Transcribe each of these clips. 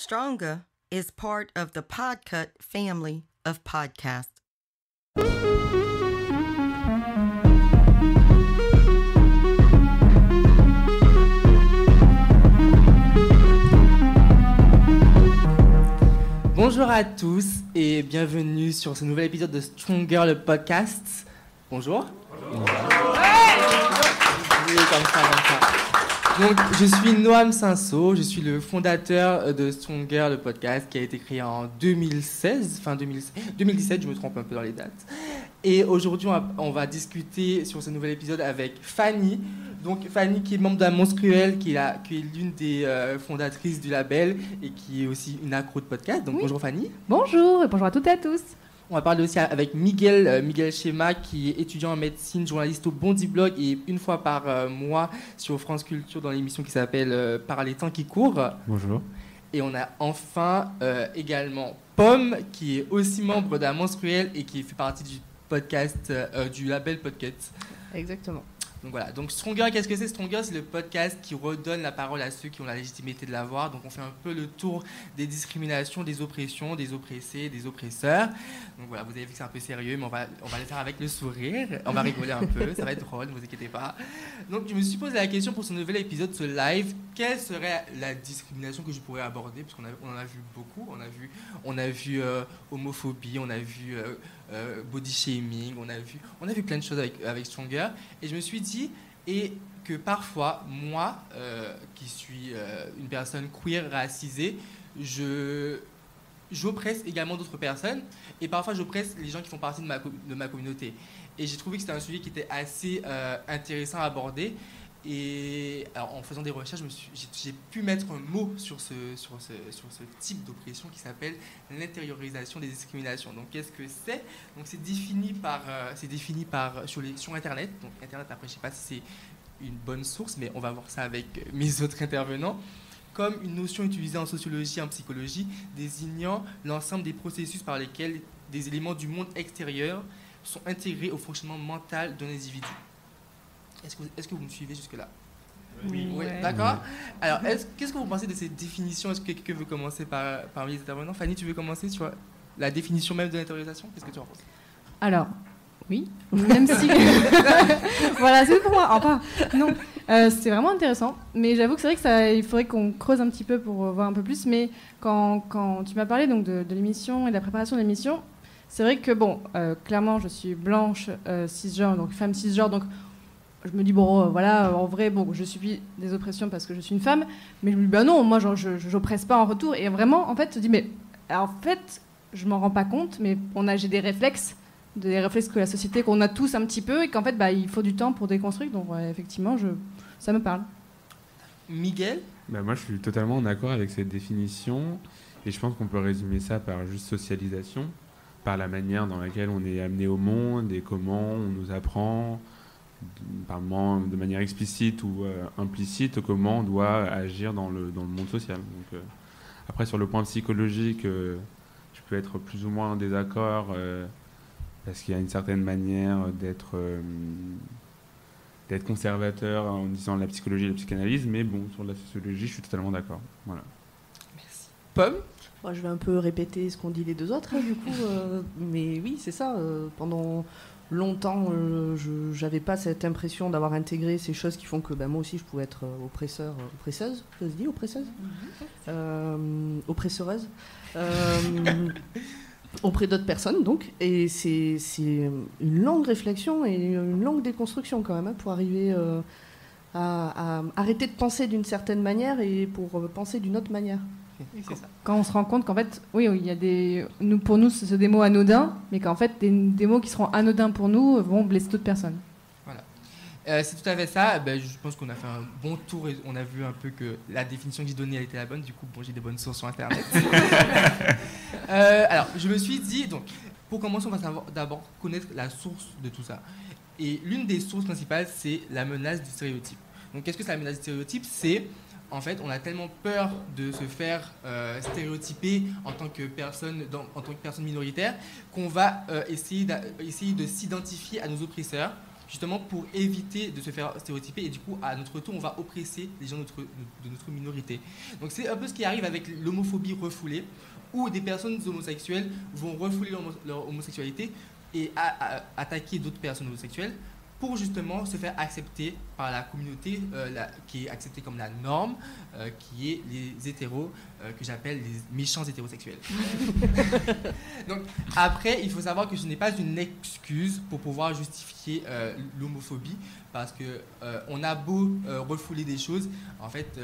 Stronger is part of the Podcut family of podcasts. Bonjour à tous et bienvenue sur ce nouvel épisode de Stronger le podcast. Bonjour. Bonjour. Oui, comme ça. Donc, je suis Noam Cinceau, je suis le fondateur de Stronger le podcast qui a été créé en 2017, je me trompe un peu dans les dates. Et aujourd'hui, on va discuter sur ce nouvel épisode avec Fanny. Donc Fanny qui est membre de la Monstruelle, qui est l'une des fondatrices du label et qui est aussi une accro de podcast. Donc oui. Bonjour Fanny. Bonjour et bonjour à toutes et à tous. On va parler aussi avec Miguel Schema, qui est étudiant en médecine, journaliste au Bondi Blog et une fois par mois sur France Culture dans l'émission qui s'appelle Par les temps qui courent. Bonjour. Et on a enfin également Pomme, qui est aussi membre de la Monstruelle et qui fait partie du podcast, du label Podcast. Exactement. Donc voilà, donc Stronger, qu'est-ce que c'est? Stronger, c'est le podcast qui redonne la parole à ceux qui ont la légitimité de l'avoir. Donc on fait un peu le tour des discriminations, des oppressions, des oppressés, des oppresseurs. Donc voilà, vous avez vu que c'est un peu sérieux, mais on va le faire avec le sourire. On va rigoler un peu, ça va être drôle, ne vous inquiétez pas. Donc je me suis posé la question pour ce nouvel épisode, ce live, quelle serait la discrimination que je pourrais aborder? Parce qu'on en a vu beaucoup, on a vu homophobie, on a vu body shaming, on a vu plein de choses avec Stronger. Et je me suis dit et que parfois, moi, qui suis une personne queer racisée, j'oppresse également d'autres personnes et parfois j'oppresse les gens qui font partie de ma communauté. Et j'ai trouvé que c'était un sujet qui était assez intéressant à aborder. Et alors, en faisant des recherches, j'ai pu mettre un mot sur ce type d'oppression qui s'appelle l'intériorisation des discriminations. Donc, qu'est-ce que c'est? Donc, c'est défini sur Internet. Donc, Internet, après, je ne sais pas si c'est une bonne source, mais on va voir ça avec mes autres intervenants. Comme une notion utilisée en sociologie et en psychologie, désignant l'ensemble des processus par lesquels des éléments du monde extérieur sont intégrés au fonctionnement mental d'un individu. Est-ce que vous me suivez jusque-là? Oui. Ouais. D'accord. Alors, qu'est-ce que vous pensez de cette définition? Est-ce que quelqu'un veut commencer parmi les intervenants? Fanny, tu veux commencer sur la définition même de l'intériorisation? Qu'est-ce que tu en penses? Alors, oui, même si... voilà, c'est pour moi. Enfin, non, c'est vraiment intéressant. Mais j'avoue que c'est vrai qu'il faudrait qu'on creuse un petit peu pour voir un peu plus. Mais quand tu m'as parlé donc, de l'émission et de la préparation de l'émission, c'est vrai que, bon, clairement, je suis blanche, cisgenre, donc femme cisgenre, donc... Je me dis, voilà, en vrai, je subis des oppressions parce que je suis une femme, mais je me dis, non, moi, j'oppresse pas en retour. Et vraiment, en fait, je dis, mais en fait, je m'en rends pas compte, mais j'ai des réflexes que la société, qu'on a tous un petit peu, et qu'en fait, il faut du temps pour déconstruire. Donc, effectivement, ça me parle. Miguel? Moi, je suis totalement en accord avec cette définition, et je pense qu'on peut résumer ça par juste socialisation, par la manière dans laquelle on est amené au monde et comment on nous apprend, de manière explicite ou implicite, comment on doit agir dans le monde social. Donc, après, sur le point psychologique, je peux être plus ou moins en désaccord parce qu'il y a une certaine manière d'être conservateur en disant la psychologie et la psychanalyse, mais bon, sur la sociologie, je suis totalement d'accord. Voilà. Merci. Pomme? Moi, je vais un peu répéter ce qu'ont dit les deux autres, du coup, mais oui, c'est ça. Pendant longtemps, je n'avais pas cette impression d'avoir intégré ces choses qui font que moi aussi je pouvais être oppresseuse, ça se dit, oppresseuse, oppresseuse, auprès d'autres personnes, donc. Et c'est une longue réflexion et une longue déconstruction quand même, pour arriver à arrêter de penser d'une certaine manière et pour penser d'une autre manière. C'est ça. Quand on se rend compte qu'en fait, oui, il y a pour nous, c'est des mots anodins, mais qu'en fait, des mots qui seront anodins pour nous vont blesser d'autres personnes. Voilà. C'est tout à fait ça. Je pense qu'on a fait un bon tour et on a vu un peu que la définition que j'ai donnée, elle était la bonne. Du coup, j'ai des bonnes sources sur Internet. Alors, je me suis dit, donc, pour commencer, on va d'abord connaître la source de tout ça. Et l'une des sources principales, c'est la menace du stéréotype. Donc, qu'est-ce que c'est la menace du stéréotype? C'est... En fait, on a tellement peur de se faire stéréotyper en tant que personne minoritaire qu'on va essayer de s'identifier à nos oppresseurs justement pour éviter de se faire stéréotyper, et du coup, à notre tour, on va oppresser les gens de notre minorité. Donc c'est un peu ce qui arrive avec l'homophobie refoulée, où des personnes homosexuelles vont refouler leur homosexualité et attaquer d'autres personnes homosexuelles pour justement se faire accepter par la communauté qui est acceptée comme la norme, qui est les hétéros, que j'appelle les méchants hétérosexuels. Donc après, il faut savoir que ce n'est pas une excuse pour pouvoir justifier l'homophobie, parce que on a beau refouler des choses, en fait,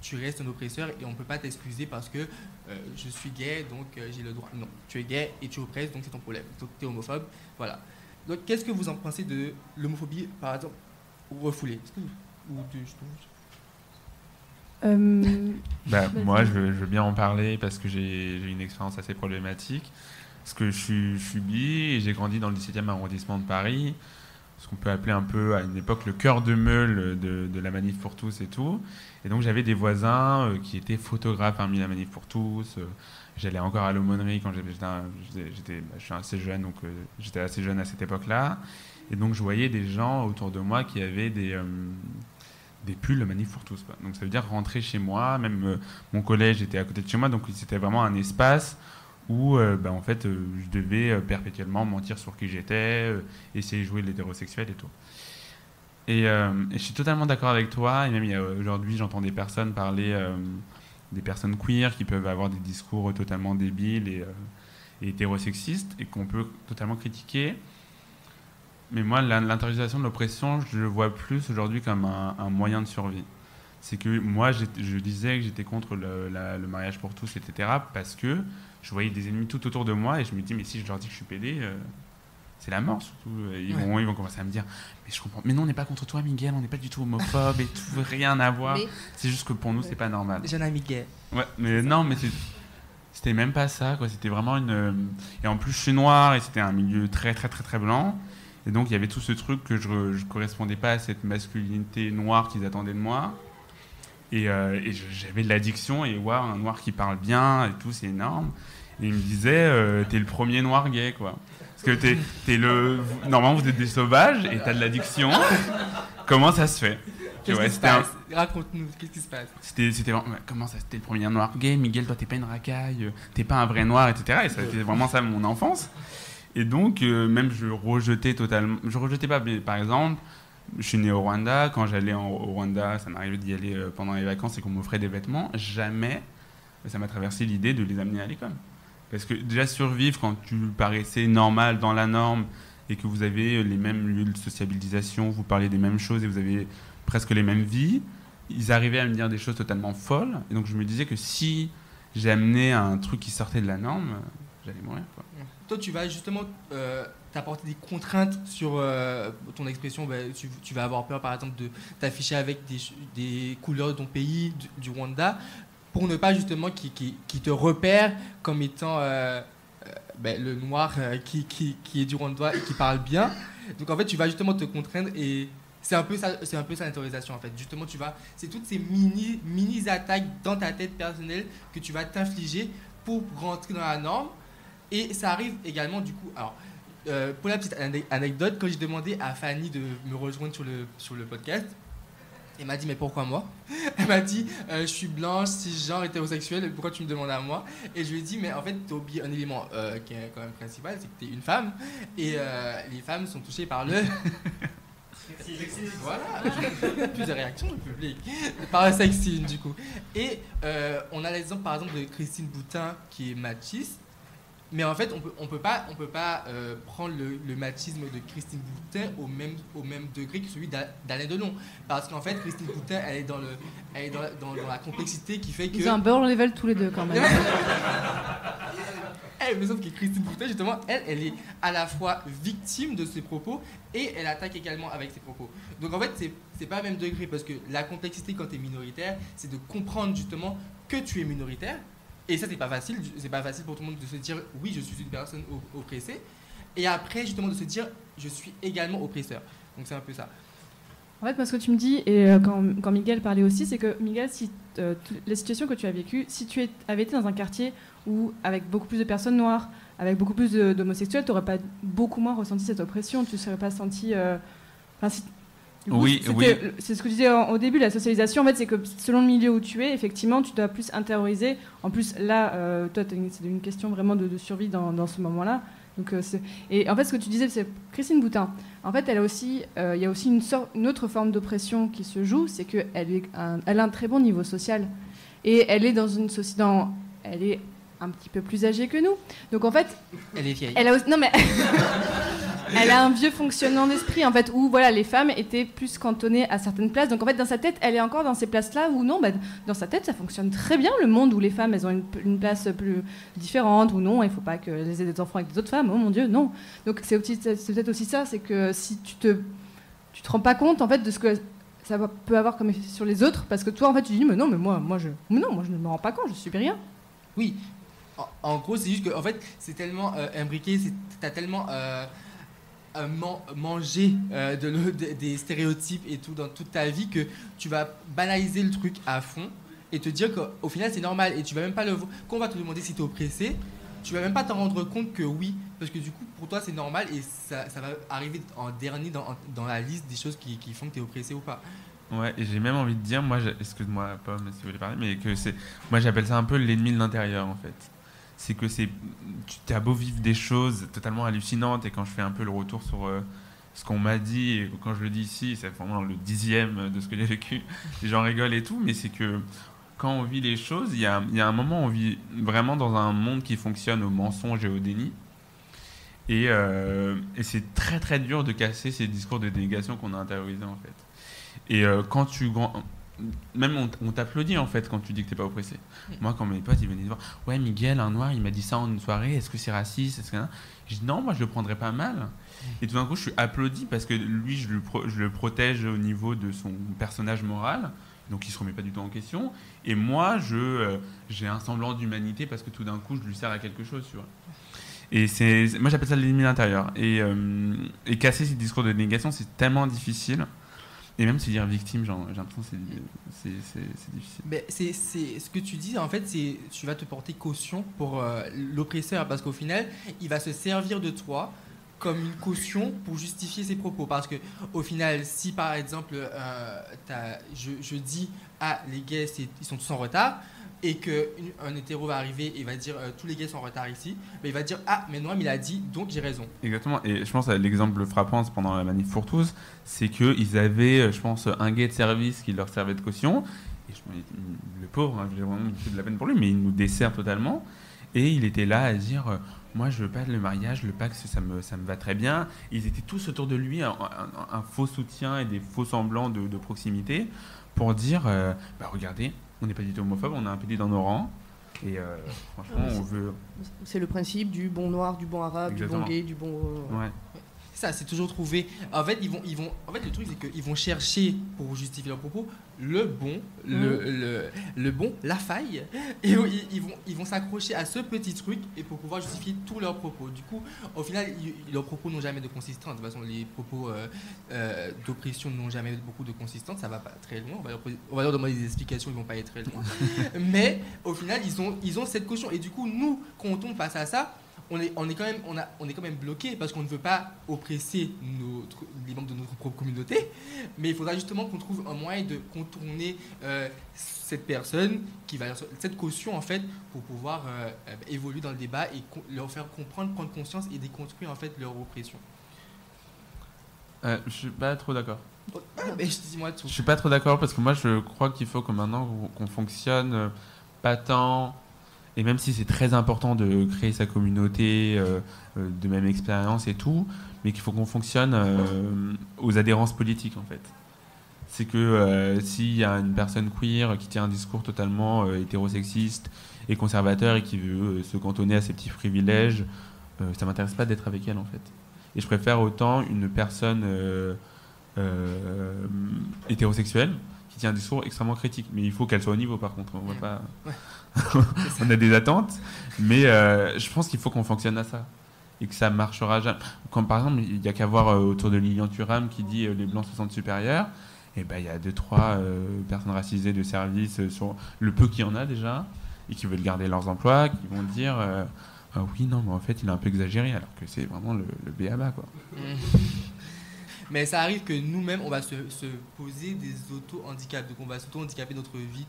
tu restes un oppresseur et on ne peut pas t'excuser parce que je suis gay, donc j'ai le droit. Non, tu es gay et tu oppresses, donc c'est ton problème. Donc tu es homophobe, voilà. Donc, qu'est-ce que vous en pensez de l'homophobie, par exemple, refoulée? Moi, je veux bien en parler parce que j'ai une expérience assez problématique. Parce que je suis bi et j'ai grandi dans le 17e arrondissement de Paris, ce qu'on peut appeler un peu à une époque le cœur de meule de la Manif pour tous et tout. Et donc, j'avais des voisins qui étaient photographes parmi la Manif pour tous. J'allais encore à l'aumônerie quand je suis assez jeune, donc j'étais assez jeune à cette époque-là. Et donc je voyais des gens autour de moi qui avaient des pulls Manif pour tous, quoi. Donc ça veut dire rentrer chez moi, même mon collège était à côté de chez moi, donc c'était vraiment un espace où en fait, je devais perpétuellement mentir sur qui j'étais, essayer de jouer l'hétérosexuel et tout. Et je suis totalement d'accord avec toi, et même aujourd'hui j'entends des personnes parler... des personnes queer qui peuvent avoir des discours totalement débiles et hétérosexistes et qu'on peut totalement critiquer. Mais moi, l'intériorisation de l'oppression, je le vois plus aujourd'hui comme un moyen de survie. C'est que moi, je disais que j'étais contre le mariage pour tous, etc. parce que je voyais des ennemis tout autour de moi et je me dis, mais si je leur dis que je suis pédé, c'est la mort surtout. Ils vont commencer à me dire, mais je comprends. Mais non, on n'est pas contre toi, Miguel, on n'est pas du tout homophobe et tout, rien à voir. Mais... c'est juste que pour nous, c'est pas normal. J'ai un ami gay. Ouais, mais non, mais c'était même pas ça, quoi. C'était vraiment et en plus, je suis noir et c'était un milieu très, très, très, très blanc. Et donc, il y avait tout ce truc que je correspondais pas à cette masculinité noire qu'ils attendaient de moi. Et j'avais de l'addiction et un noir qui parle bien et tout, c'est énorme. Et il me disait, t'es le premier noir gay, quoi. Parce que normalement, vous êtes des sauvages et t'as de l'addiction. Comment ça se fait? Qu'est-ce qui se passe? Raconte-nous, qu'est-ce qui se passe? C'était vraiment, comment ça, c'était le premier noir gay? Miguel, toi, t'es pas une racaille, t'es pas un vrai noir, etc. Et ça, c'était vraiment ça, mon enfance. Et donc, même, je rejetais totalement... Je rejetais pas, mais par exemple, je suis né au Rwanda. Quand j'allais au Rwanda, ça m'arrivait d'y aller pendant les vacances et qu'on m'offrait des vêtements. Jamais ça m'a traversé l'idée de les amener à l'école. Parce que déjà survivre quand tu paraissais normal dans la norme et que vous avez les mêmes lieux de sociabilisation, vous parlez des mêmes choses et vous avez presque les mêmes vies, ils arrivaient à me dire des choses totalement folles. Et donc je me disais que si j'ai amené un truc qui sortait de la norme, j'allais mourir, quoi. Toi, tu vas justement t'apporter des contraintes sur ton expression. Tu vas avoir peur, par exemple, de t'afficher avec des couleurs de ton pays, du Rwanda, pour ne pas justement qui te repère comme étant le noir qui est du Rwanda et qui parle bien. Donc en fait, tu vas justement te contraindre et c'est un peu ça l'intériorisation en fait. Justement, c'est toutes ces mini attaques dans ta tête personnelle que tu vas t'infliger pour rentrer dans la norme. Et ça arrive également du coup. Alors, pour la petite anecdote, quand j'ai demandé à Fanny de me rejoindre sur le podcast, elle m'a dit, mais pourquoi moi? Elle m'a dit, je suis blanche, cisgenre, hétérosexuelle, pourquoi tu me demandes à moi? Et je lui ai dit, mais en fait, tu as oublié un élément qui est quand même principal, c'est que tu es une femme. Et les femmes sont touchées par le... Voilà, plus de réactions du public. Par le sexisme, du coup. Et on a l'exemple, par exemple, de Christine Boutin, qui est machiste. Mais en fait, on peut pas prendre le machisme de Christine Boutin au même degré que celui d'Alain Delon. Parce qu'en fait, Christine Boutin, elle est dans la complexité qui fait que... Ils ont un burn level tous les deux, quand même. Mais sauf que Christine Boutin, justement, elle est à la fois victime de ses propos et elle attaque également avec ses propos. Donc en fait, c'est pas le même degré, parce que la complexité quand tu es minoritaire, c'est de comprendre justement que tu es minoritaire. Et ça, c'est pas facile pour tout le monde de se dire oui, je suis une personne oppressée. Et après, justement, de se dire je suis également oppresseur. Donc c'est un peu ça. En fait, parce que tu me dis, et quand Miguel parlait aussi, c'est que Miguel, si les situations que tu as vécues, si tu avais été dans un quartier où, avec beaucoup plus de personnes noires, avec beaucoup plus d'homosexuels, tu n'aurais pas beaucoup moins ressenti cette oppression. Tu ne serais pas senti Du coup, c'est ce que je disais au début, la socialisation, en fait, c'est que selon le milieu où tu es, effectivement, tu dois plus intérioriser. En plus, là, toi, c'est une question vraiment de survie dans ce moment-là. Donc, et en fait, ce que tu disais, c'est Christine Boutin. En fait, il y a aussi une autre forme d'oppression qui se joue, c'est qu'elle a un très bon niveau social. Et elle est elle est un petit peu plus âgée que nous. Donc, en fait... Elle est vieille. Non, mais... Elle a un vieux fonctionnement d'esprit, en fait, où voilà, les femmes étaient plus cantonnées à certaines places. Donc, en fait, dans sa tête, elle est encore dans ces places-là où non, dans sa tête, ça fonctionne très bien, le monde où les femmes, elles ont une place plus différente, ou non, il ne faut pas qu'elles aient des enfants avec des autres femmes, oh mon Dieu, non. Donc, c'est peut-être aussi ça, c'est que si tu te rends pas compte, en fait, de ce que ça peut avoir comme effet sur les autres, parce que toi, en fait, tu dis, mais non, mais moi, je ne me rends pas compte, je subis rien. Oui. En gros, c'est juste que, en fait, c'est tellement imbriqué, t'as tellement... manger des stéréotypes et tout dans toute ta vie que tu vas banaliser le truc à fond et te dire qu'au final c'est normal et tu vas même pas quand on va te demander si t'es oppressé, tu vas même pas t'en rendre compte que oui, parce que du coup pour toi c'est normal et ça va arriver en dernier dans la liste des choses qui font que t'es oppressé ou pas. Ouais, et j'ai même envie de dire, moi, excuse-moi Pomme si vous voulez parler, mais moi j'appelle ça un peu l'ennemi de l'intérieur en fait. C'est que tu as beau vivre des choses totalement hallucinantes, et quand je fais un peu le retour sur ce qu'on m'a dit, et quand je le dis ici, c'est vraiment le 10e de ce que j'ai vécu, les gens rigolent et tout, mais c'est que quand on vit les choses, il y a un moment où on vit vraiment dans un monde qui fonctionne au mensonge et au déni, et c'est très très dur de casser ces discours de dénégation qu'on a intériorisés en fait. Et quand même on t'applaudit en fait quand tu dis que t'es pas oppressé. Moi, quand mes potes ils venaient voir, ouais, Miguel, un noir, il m'a dit ça en une soirée, est-ce que c'est raciste, je dis non, moi je le prendrais pas mal. Et tout d'un coup je suis applaudi parce que lui je le protège au niveau de son personnage moral, donc il se remet pas du tout en question, et moi j'ai un semblant d'humanité parce que tout d'un coup je lui sers à quelque chose, tu vois. Et moi j'appelle ça l'ennemi intérieur, et casser ces discours de négation c'est tellement difficile. Et même se dire victime, j'ai l'impression que c'est difficile. Mais c'est ce que tu dis, en fait, c'est tu vas te porter caution pour l'oppresseur, parce qu'au final, il va se servir de toi comme une caution pour justifier ses propos. Parce que au final, si par exemple, je dis « Ah, les gays, ils sont tous en retard », et qu'un hétéro va arriver et va dire tous les gays sont en retard ici, mais il va dire ah mais non, mais il a dit donc j'ai raison. Exactement, et je pense à l'exemple frappant pendant la manif pour tous, c'est qu'ils avaient je pense un gay de service qui leur servait de caution, et le pauvre, j'ai vraiment de la peine pour lui, mais il nous dessert totalement, et il était là à dire moi je veux pas le mariage, le Pacs ça me va très bien. Ils étaient tous autour de lui, un faux soutien et des faux semblants de proximité pour dire regardez, on n'est pas du tout homophobe, on a un PD dans nos rangs. Et franchement, on veut... C'est le principe du bon noir, du bon arabe, Exactement. Du bon gay, du bon... Ouais. Ça, c'est toujours trouvé. En fait, en fait, le truc, c'est qu'ils vont chercher, pour justifier leurs propos, le bon, le bon, la faille. Et ils vont s'accrocher à ce petit truc et pour pouvoir justifier tous leurs propos. Du coup, au final, leurs propos n'ont jamais de consistance. De toute façon, les propos d'oppression n'ont jamais beaucoup de consistance. Ça va pas très loin. On va leur demander des explications, ils vont pas aller très loin. Mais au final, ils ont cette caution. Et du coup, nous, quand on tombe face à ça, on est quand même bloqué parce qu'on ne veut pas oppresser les membres de notre propre communauté, mais il faudra justement qu'on trouve un moyen de contourner cette personne qui va cette caution en fait pour pouvoir évoluer dans le débat et leur faire comprendre, prendre conscience et déconstruire en fait leur oppression. Je suis pas trop d'accord. Mais dis-moi tout. Je suis pas trop d'accord parce que moi je crois qu'il faut que maintenant qu'on fonctionne pas tant. Et même si c'est très important de créer sa communauté de même expérience et tout, mais qu'il faut qu'on fonctionne aux adhérences politiques en fait. C'est que s'il y a une personne queer qui tient un discours totalement hétérosexiste et conservateur et qui veut se cantonner à ses petits privilèges, ça m'intéresse pas d'être avec elle en fait. Et je préfère autant une personne hétérosexuelle qui tient un discours extrêmement critique. Mais il faut qu'elle soit au niveau par contre. On va pas... On a des attentes, mais je pense qu'il faut qu'on fonctionne à ça et que ça marchera jamais. Comme par exemple, il n'y a qu'à voir autour de Lilian Thuram qui dit les blancs se sentent supérieurs. Et ben il y a 2-3 personnes racisées de service sur le peu qu'il y en a déjà et qui veulent garder leurs emplois, qui vont dire ah oui non mais en fait il a un peu exagéré alors que c'est vraiment le b.a.-ba quoi. Mais ça arrive que nous-mêmes, on va se poser des auto-handicaps. Donc on va s'auto-handicaper notre vie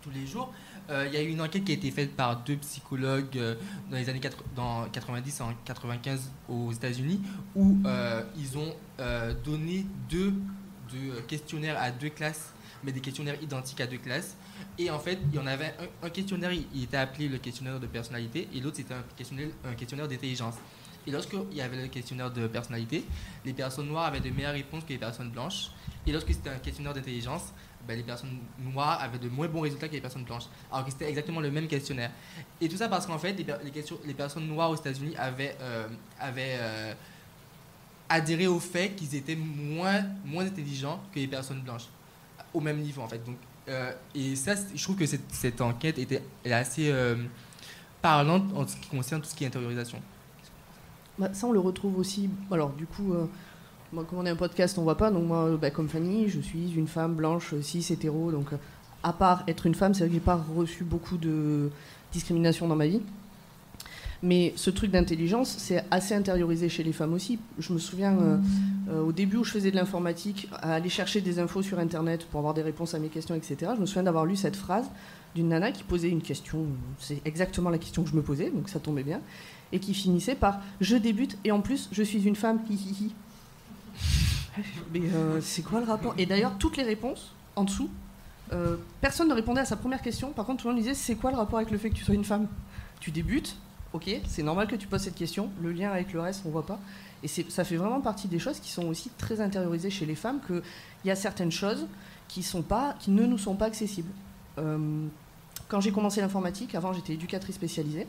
tous les jours. Il y a eu une enquête qui a été faite par 2 psychologues dans les années 90 et en 95 aux États-Unis, où ils ont donné deux questionnaires à 2 classes, mais des questionnaires identiques à 2 classes. Et en fait, il y en avait un questionnaire, il était appelé le questionnaire de personnalité, et l'autre c'était un questionnaire d'intelligence. Et lorsqu'il y avait le questionnaire de personnalité, les personnes noires avaient de meilleures réponses que les personnes blanches. Et lorsque c'était un questionnaire d'intelligence, les personnes noires avaient de moins bons résultats que les personnes blanches. Alors que c'était exactement le même questionnaire. Et tout ça parce qu'en fait, les personnes noires aux États-Unis avaient adhéré au fait qu'ils étaient moins intelligents que les personnes blanches, au même niveau en fait. Donc, et ça, je trouve que cette enquête est assez parlante en ce qui concerne tout ce qui est intériorisation. Ça, on le retrouve aussi. Alors, du coup, moi, comme on est un podcast, on voit pas. Donc, moi, comme Fanny, je suis une femme blanche, cis, hétéro. Donc, à part être une femme, c'est vrai que j'ai pas reçu beaucoup de discrimination dans ma vie. Mais ce truc d'intelligence, c'est assez intériorisé chez les femmes aussi. Je me souviens, au début où je faisais de l'informatique, à aller chercher des infos sur Internet pour avoir des réponses à mes questions, etc., je me souviens d'avoir lu cette phrase d'une nana qui posait une question, c'est exactement la question que je me posais, donc ça tombait bien, et qui finissait par « Je débute, et en plus, je suis une femme, hihihi ». Mais c'est quoi le rapport ? Et d'ailleurs, toutes les réponses, en dessous, personne ne répondait à sa première question. Par contre, tout le monde disait « C'est quoi le rapport avec le fait que tu sois une femme ? Tu débutes ? Ok, c'est normal que tu poses cette question. Le lien avec le reste, on voit pas. » Et ça fait vraiment partie des choses qui sont aussi très intériorisées chez les femmes, qu'il y a certaines choses qui ne nous sont pas accessibles. Quand j'ai commencé l'informatique, avant j'étais éducatrice spécialisée.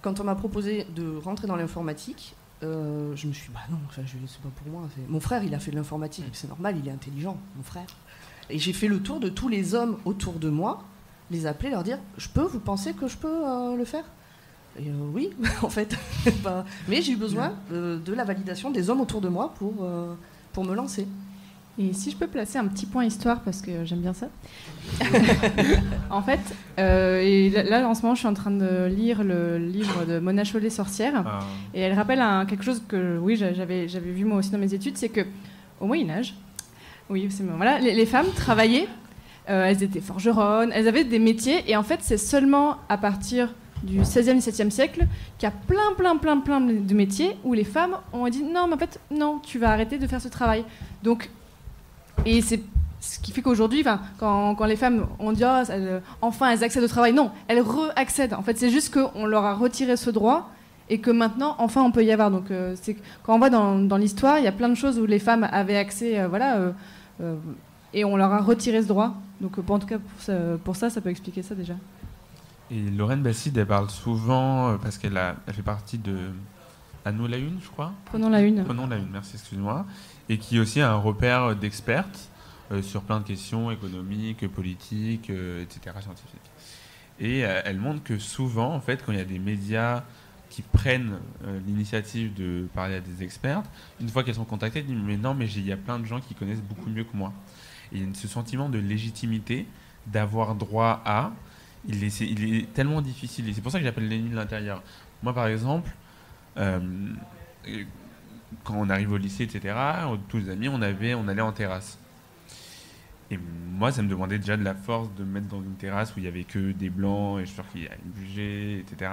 Quand on m'a proposé de rentrer dans l'informatique, je me suis dit, non, enfin, c'est pas pour moi. Mon frère, il a fait de l'informatique, c'est normal, il est intelligent, mon frère. Et j'ai fait le tour de tous les hommes autour de moi, les appeler, leur dire, vous pensez que je peux le faire ? Et oui, en fait. Mais j'ai eu besoin de la validation des hommes autour de moi pour me lancer. Et si je peux placer un petit point histoire, parce que j'aime bien ça. En fait, et là, en ce moment, je suis en train de lire le livre de Mona Chollet, Sorcière. Ah. Et elle rappelle quelque chose que, oui, j'avais vu moi aussi dans mes études, c'est qu'au Moyen-Âge, oui, voilà, les femmes travaillaient, elles étaient forgeronnes, elles avaient des métiers, et en fait, c'est seulement à partir du 16e et 17e siècle qu'il y a plein de métiers où les femmes ont dit non, mais en fait, non, tu vas arrêter de faire ce travail. Donc, et c'est ce qui fait qu'aujourd'hui, quand les femmes ont dit enfin elles accèdent au travail, non, elles re-accèdent. En fait, c'est juste qu'on leur a retiré ce droit et que maintenant, enfin, on peut y avoir. Donc, quand on voit dans l'histoire, il y a plein de choses où les femmes avaient accès, et on leur a retiré ce droit. Donc, en tout cas, pour ça peut expliquer ça déjà. Et Lorraine Bastide, elle parle souvent, parce qu'elle fait partie de À nous la une, je crois. Prenons la une, merci, excuse-moi. Et qui est aussi un repère d'expertes sur plein de questions économiques, politiques, etc., scientifiques. Et elle montre que souvent, en fait, quand il y a des médias qui prennent l'initiative de parler à des expertes, une fois qu'elles sont contactées, elles disent « Mais non, mais il y a plein de gens qui connaissent beaucoup mieux que moi. » Et il y a ce sentiment de légitimité, d'avoir droit à... Il est tellement difficile, et c'est pour ça que j'appelle l'ennemi de l'intérieur. Moi, par exemple, quand on arrive au lycée, etc., tous les amis, on allait en terrasse. Et moi, ça me demandait déjà de la force de me mettre dans une terrasse où il n'y avait que des blancs, et je suis sûr qu'il allait me juger, etc.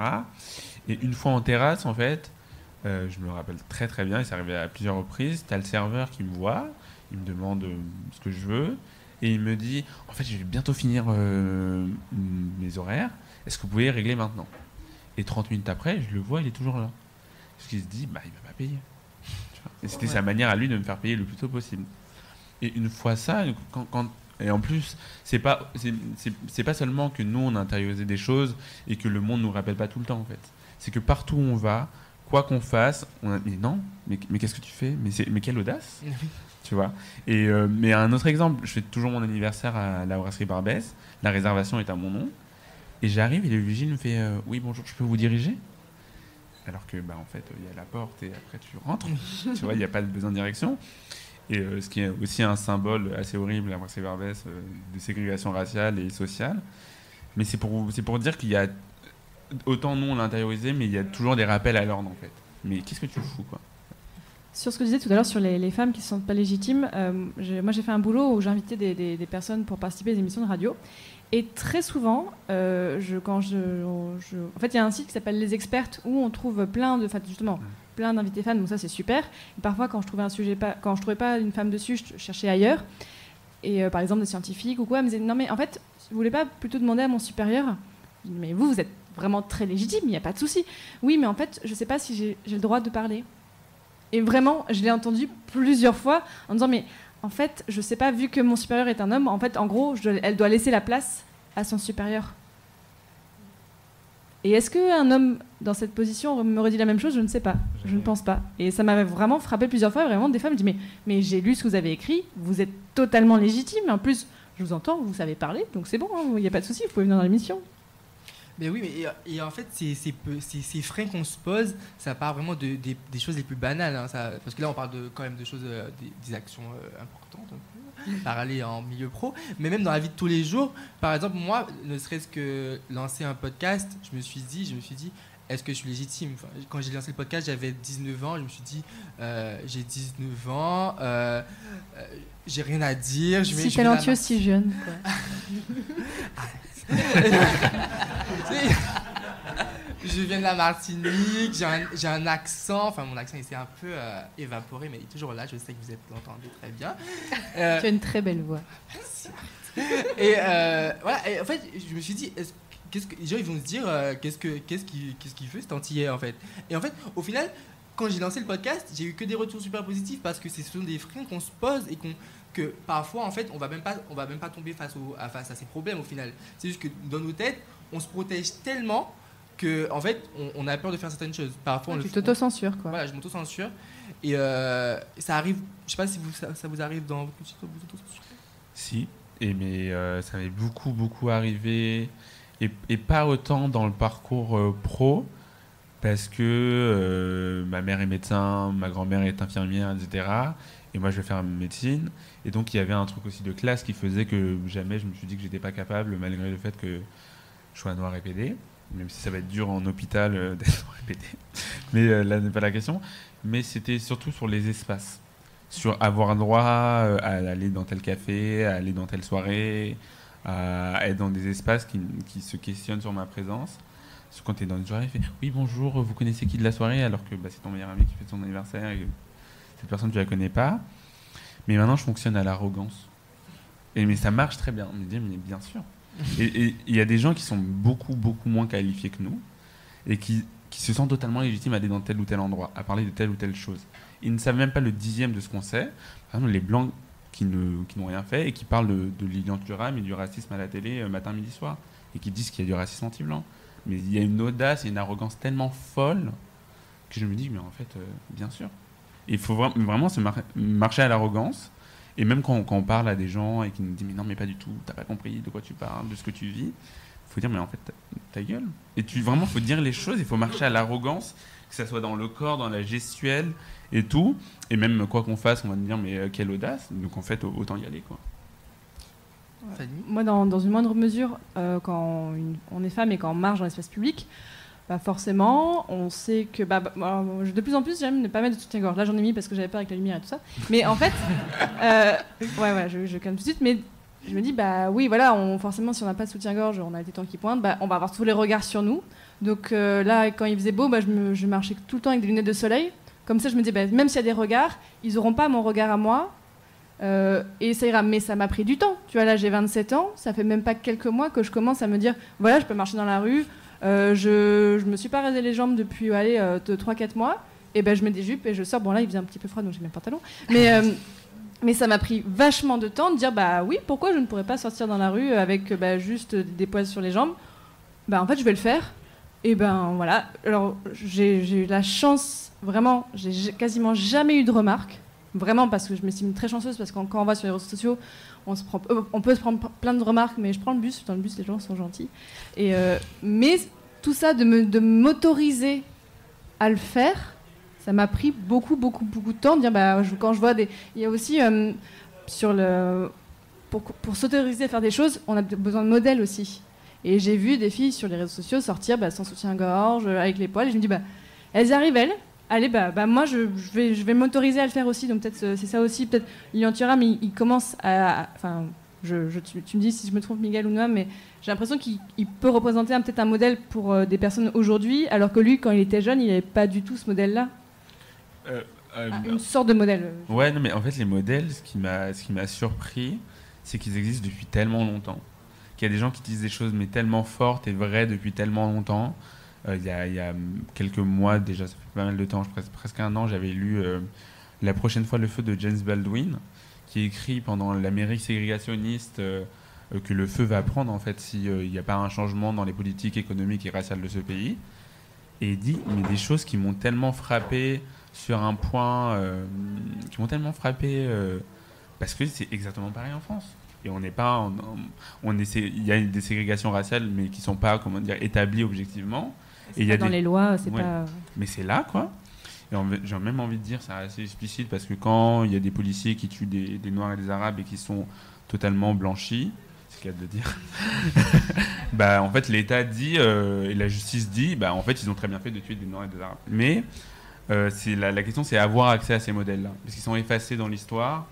Et une fois en terrasse, en fait, je me rappelle très très bien, et ça arrivait à plusieurs reprises, t'as le serveur qui me voit, il me demande ce que je veux, et il me dit, en fait, je vais bientôt finir mes horaires, est-ce que vous pouvez régler maintenant ? Et 30 minutes après, je le vois, il est toujours là. Parce qu'il se dit, il ne va pas payer. Et c'était sa manière à lui de me faire payer le plus tôt possible. Et une fois ça, et en plus, c'est pas seulement que nous, on a intériorisé des choses et que le monde ne nous rappelle pas tout le temps, en fait. C'est que partout où on va, quoi qu'on fasse, mais non, mais qu'est-ce que tu fais ? Mais quelle audace ! Tu vois. Et mais un autre exemple, je fais toujours mon anniversaire à la brasserie Barbès, la réservation est à mon nom, et j'arrive et le vigile me fait oui bonjour, je peux vous diriger ? Alors que en fait il y a la porte et après tu rentres, tu vois, il n'y a pas de besoin de direction. Et ce qui est aussi un symbole assez horrible à la brasserie Barbès de ségrégation raciale et sociale. Mais c'est pour dire qu'il y a autant nous on l'a intériorisé, mais il y a toujours des rappels à l'ordre en fait. Mais qu'est-ce que tu fous quoi ? Sur ce que je disais tout à l'heure sur les femmes qui ne se sentent pas légitimes, moi j'ai fait un boulot où j'invitais des personnes pour participer à des émissions de radio. Et très souvent, en fait, il y a un site qui s'appelle Les Expertes où on trouve plein d'invités femmes, donc ça c'est super. Et parfois, quand je trouvais pas une femme dessus, je cherchais ailleurs. Et par exemple, des scientifiques ou quoi, elles me disaient non, mais en fait, vous voulez pas plutôt demander à mon supérieur ? Je dis, mais vous êtes vraiment très légitime, il n'y a pas de souci. Oui, mais en fait, je sais pas si j'ai le droit de parler. Et vraiment, je l'ai entendu plusieurs fois en disant, mais en fait, je sais pas, vu que mon supérieur est un homme, en fait, en gros, elle doit laisser la place à son supérieur. Et est-ce qu'un homme dans cette position me redit la même chose ? Je ne sais pas. Je ne pense pas. Et ça m'avait vraiment frappé plusieurs fois. Vraiment, des fois, me disent mais j'ai lu ce que vous avez écrit. Vous êtes totalement légitime. En plus, je vous entends, vous savez parler. Donc c'est bon, il n'y a pas de souci. Vous pouvez venir dans l'émission. Mais oui, et en fait, ces freins qu'on se pose, ça part vraiment des choses les plus banales. Hein, parce que là, on parle quand même de choses, des actions importantes. Parler en milieu pro, mais même dans la vie de tous les jours. Par exemple, moi, ne serait-ce que lancer un podcast, je me suis dit, est-ce que je suis légitime ? Enfin, quand j'ai lancé le podcast, j'avais 19 ans, je me suis dit, j'ai 19 ans, j'ai rien à dire. Si talentueux, si jeune. Je viens de la Martinique, j'ai un accent, enfin mon accent il s'est un peu évaporé, mais il est toujours là, je sais que vous l'entendez très bien. Tu as une très belle voix. Merci. Et voilà, et en fait, je me suis dit, les gens ils vont se dire, qu'est-ce qu'il veut cet antillais en fait. Et en fait, au final, quand j'ai lancé le podcast, j'ai eu que des retours super positifs parce que ce sont des freins qu'on se pose et que parfois en fait, on va même pas tomber face à ces problèmes au final. C'est juste que dans nos têtes, on se protège tellement que en fait on a peur de faire certaines choses. Parfois tu t'auto-censures quoi. Voilà, je m'auto-censure et ça arrive, je sais pas si ça vous arrive dans votre petite auto-censure. Si, mais ça m'est beaucoup arrivé et pas autant dans le parcours pro parce que ma mère est médecin, ma grand-mère est infirmière, etc. Et moi je vais faire médecine et donc il y avait un truc aussi de classe qui faisait que jamais je me suis dit que j'étais pas capable malgré le fait que je sois noir et pédé. Même si ça va être dur en hôpital d'être répété. Mais là n'est pas la question. Mais c'était surtout sur les espaces. Sur avoir droit à aller dans tel café, à aller dans telle soirée, à être dans des espaces qui se questionnent sur ma présence. Parce que quand tu es dans une soirée, tu fais « Oui, bonjour, vous connaissez qui de la soirée ?» alors que c'est ton meilleur ami qui fait son anniversaire et cette personne, tu la connais pas. Mais maintenant, je fonctionne à l'arrogance. Mais ça marche très bien. On me dit « Mais bien sûr !» Et il y a des gens qui sont beaucoup moins qualifiés que nous et qui se sentent totalement légitimes à aller dans tel ou tel endroit, à parler de telle ou telle chose. Ils ne savent même pas le 10e de ce qu'on sait. Par exemple, les Blancs qui n'ont rien fait et qui parlent de Lilian Thuram et du racisme à la télé matin, midi, soir et qui disent qu'il y a du racisme anti-blanc. Mais il y a une audace et une arrogance tellement folle que je me dis, mais en fait, bien sûr. Il faut vraiment se marcher à l'arrogance. Et même quand on parle à des gens et qui nous disent mais non mais pas du tout, t'as pas compris de quoi tu parles, de ce que tu vis, il faut dire mais en fait ta gueule. Et vraiment faut dire les choses, il faut marcher à l'arrogance, que ça soit dans le corps, dans la gestuelle et tout. Et même quoi qu'on fasse, on va nous dire mais quelle audace. Donc en fait autant y aller quoi. Ouais. Moi dans une moindre mesure, quand on est femme et quand on marche dans l'espace public, forcément, on sait que de plus en plus j'aime ne pas mettre de soutien-gorge. Là j'en ai mis parce que j'avais peur avec la lumière et tout ça. Mais en fait, je calme tout de suite. Mais je me dis oui voilà, forcément si on n'a pas de soutien-gorge, on a les tétons qui pointent, on va avoir tous les regards sur nous. Donc là quand il faisait beau, je marchais tout le temps avec des lunettes de soleil. Comme ça je me dis même s'il y a des regards, ils n'auront pas mon regard à moi. Et ça ira, mais ça m'a pris du temps. Tu vois là j'ai 27 ans, ça fait même pas quelques mois que je commence à me dire voilà je peux marcher dans la rue. Je me suis pas rasé les jambes depuis 3-4 mois et je mets des jupes et je sors. Bon là il faisait un petit peu froid donc j'ai mis un pantalon mais ça m'a pris vachement de temps de dire oui pourquoi je ne pourrais pas sortir dans la rue avec juste des poils sur les jambes. En fait je vais le faire et voilà. Alors j'ai eu la chance vraiment, j'ai quasiment jamais eu de remarques vraiment parce que je m'estime très chanceuse parce que quand on va sur les réseaux sociaux on peut se prendre plein de remarques, mais je prends le bus. Dans le bus, les gens sont gentils. Mais tout ça, de m'autoriser à le faire, ça m'a pris beaucoup de temps. De dire, quand je vois des... Il y a aussi, pour s'autoriser à faire des choses, on a besoin de modèles aussi. Et j'ai vu des filles sur les réseaux sociaux sortir sans soutien-gorge, avec les poils. Et je me dis, elles y arrivent, elles. allez, moi, je vais m'autoriser à le faire aussi. Donc peut-être c'est ça aussi. Peut-être Lilian Thuram, il commence enfin, tu me dis si je me trompe, Miguel ou Noam, mais j'ai l'impression qu'il peut représenter peut-être un modèle pour des personnes aujourd'hui, alors que lui, quand il était jeune, il n'avait pas du tout ce modèle-là. Une sorte de modèle. Ouais, non, mais en fait, les modèles, ce qui m'a surpris, c'est qu'ils existent depuis tellement longtemps. Qu'il y a des gens qui disent des choses mais tellement fortes et vraies depuis tellement longtemps. Il y a quelques mois déjà, ça fait pas mal de temps, presque un an, j'avais lu La prochaine fois le feu de James Baldwin, qui écrit pendant l'Amérique ségrégationniste que le feu va prendre en fait s'il n'y a pas un changement dans les politiques économiques et raciales de ce pays. Et il dit mais des choses qui m'ont tellement frappé sur un point, qui m'ont tellement frappé parce que c'est exactement pareil en France. Et on n'est pas, il y a des ségrégations raciales mais qui sont pas établies objectivement. Et il y a dans les lois, c'est pas. Mais c'est là quoi. Et j'ai même envie de dire, c'est assez explicite parce que quand il y a des policiers qui tuent des Noirs et des Arabes et qui sont totalement blanchis, c'est le cas de le dire, en fait l'État dit et la justice dit, en fait ils ont très bien fait de tuer des Noirs et des Arabes. Mais la question c'est avoir accès à ces modèles-là parce qu'ils sont effacés dans l'histoire.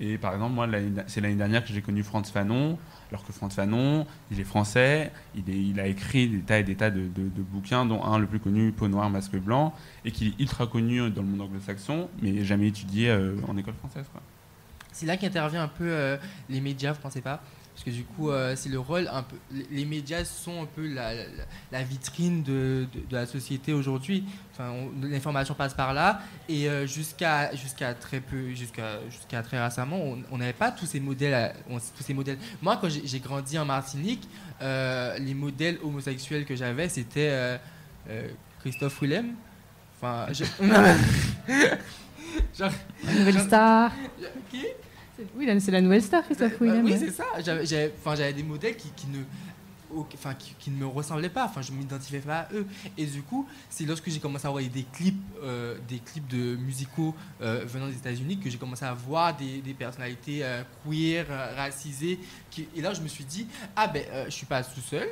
Et par exemple, moi, c'est l'année dernière que j'ai connu Frantz Fanon, alors que Frantz Fanon, il est français, il a écrit des tas et des tas de bouquins, dont un, le plus connu, Peau noire, masque blanc, et qui est ultra connu dans le monde anglo-saxon, mais jamais étudié en école française, quoi. C'est là qu'intervient un peu les médias, vous ne pensez pas ? Parce que du coup, c'est le rôle un peu. Les médias sont un peu la vitrine de la société aujourd'hui. Enfin, l'information passe par là, et jusqu'à très récemment, on n'avait pas tous ces modèles. Moi, quand j'ai grandi en Martinique, les modèles homosexuels que j'avais, c'était Christophe Willem. Enfin, La nouvelle star. Qui ? Oui, c'est la nouvelle star, Christophe Willem. Oui, c'est ça. J'avais des modèles qui ne me ressemblaient pas. Enfin, je ne m'identifiais pas à eux. Et du coup, c'est lorsque j'ai commencé à voir des clips de musicaux venant des États-Unis que j'ai commencé à voir des personnalités queer, racisées. Et là, je me suis dit, je suis pas tout seul.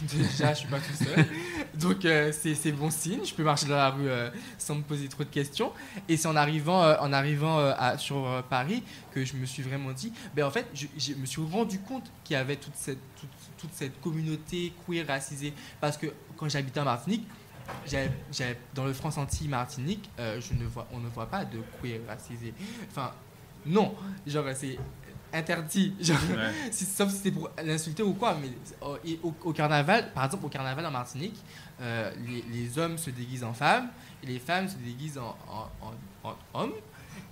Déjà, je suis pas tout seul. Donc, c'est bon signe. Je peux marcher dans la rue sans me poser trop de questions. Et c'est en arrivant sur Paris que je me suis vraiment dit, en fait, je me suis rendu compte qu'il y avait toute cette communauté queer racisée. Parce que quand j'habitais en Martinique, dans le France Antilles-Martinique, on ne voit pas de queer racisé. Enfin, non, genre c'est interdit, genre, sauf si c'est pour l'insulter ou quoi. Mais au carnaval, par exemple, au carnaval en Martinique, les hommes se déguisent en femmes et les femmes se déguisent en hommes.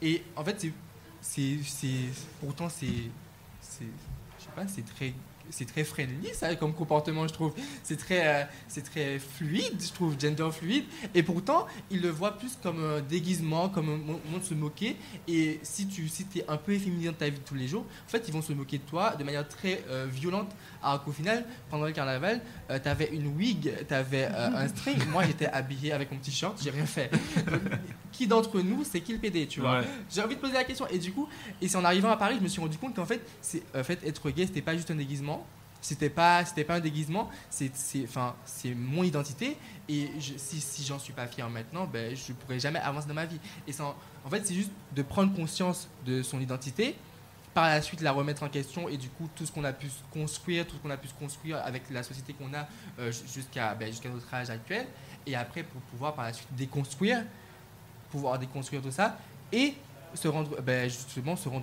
Et en fait, pourtant c'est très friendly ça comme comportement, je trouve. C'est très fluide, je trouve, gender fluide, et pourtant ils le voient plus comme un déguisement, comme un moyen de se moquer. Et si t'es un peu efféminé dans ta vie de tous les jours, en fait ils vont se moquer de toi de manière très violente. Alors qu'au final, pendant le carnaval, t'avais une wig, t'avais un string. Moi j'étais habillé avec mon petit short, j'ai rien fait. Qui d'entre nous c'est qui le PD, tu vois? J'ai envie de poser la question. Et du coup, c'est en arrivant à Paris, je me suis rendu compte qu'en fait, être gay, c'était pas juste un déguisement. C'était pas un déguisement, c'est mon identité. Et si j'en suis pas fier maintenant, je pourrais jamais avancer dans ma vie. Et en fait, c'est juste de prendre conscience de son identité, par la suite la remettre en question, et du coup tout ce qu'on a pu construire avec la société qu'on a jusqu'à notre âge actuel, et après pour pouvoir par la suite déconstruire tout ça, et se rendre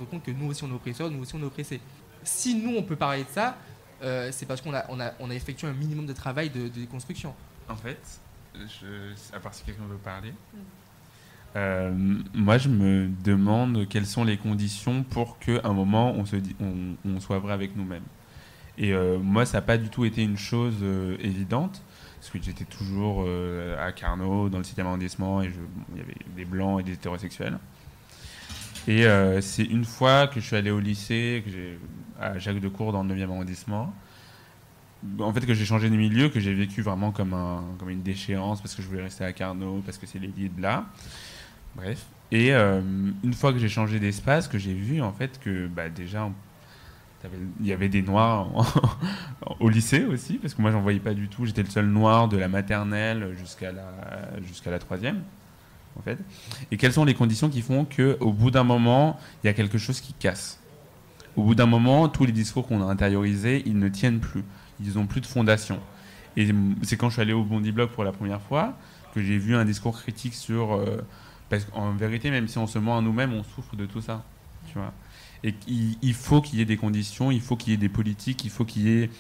compte que nous aussi on est oppresseurs, nous aussi on est oppressés. Si nous on peut parler de ça, c'est parce qu'on a effectué un minimum de travail de déconstruction. En fait, à part si quelqu'un veut parler, moi je me demande quelles sont les conditions pour qu'à un moment on soit vrai avec nous-mêmes. Et moi ça n'a pas du tout été une chose évidente, parce que j'étais toujours à Carnot, dans le 7e arrondissement, et il y avait des blancs et des hétérosexuels. Et c'est une fois que je suis allé au lycée, à Jacques Decour dans le 9e arrondissement, en fait, que j'ai changé de milieu, que j'ai vécu vraiment comme une déchéance, parce que je voulais rester à Carnot, parce que c'est les lits de là. Bref. Et une fois que j'ai changé d'espace, que j'ai vu en fait que déjà il y avait des noirs au lycée aussi, parce que moi j'en voyais pas du tout. J'étais le seul noir de la maternelle jusqu'à la 3e. en fait. Et quelles sont les conditions qui font qu'au bout d'un moment, il y a quelque chose qui casse. Au bout d'un moment, tous les discours qu'on a intériorisés, ils ne tiennent plus. Ils n'ont plus de fondation. Et c'est quand je suis allé au Bondi Blog pour la première fois que j'ai vu un discours critique sur... parce qu'en vérité, même si on se ment à nous-mêmes, on souffre de tout ça. Tu vois. Et il faut qu'il y ait des conditions, il faut qu'il y ait des politiques, il faut qu'il y ait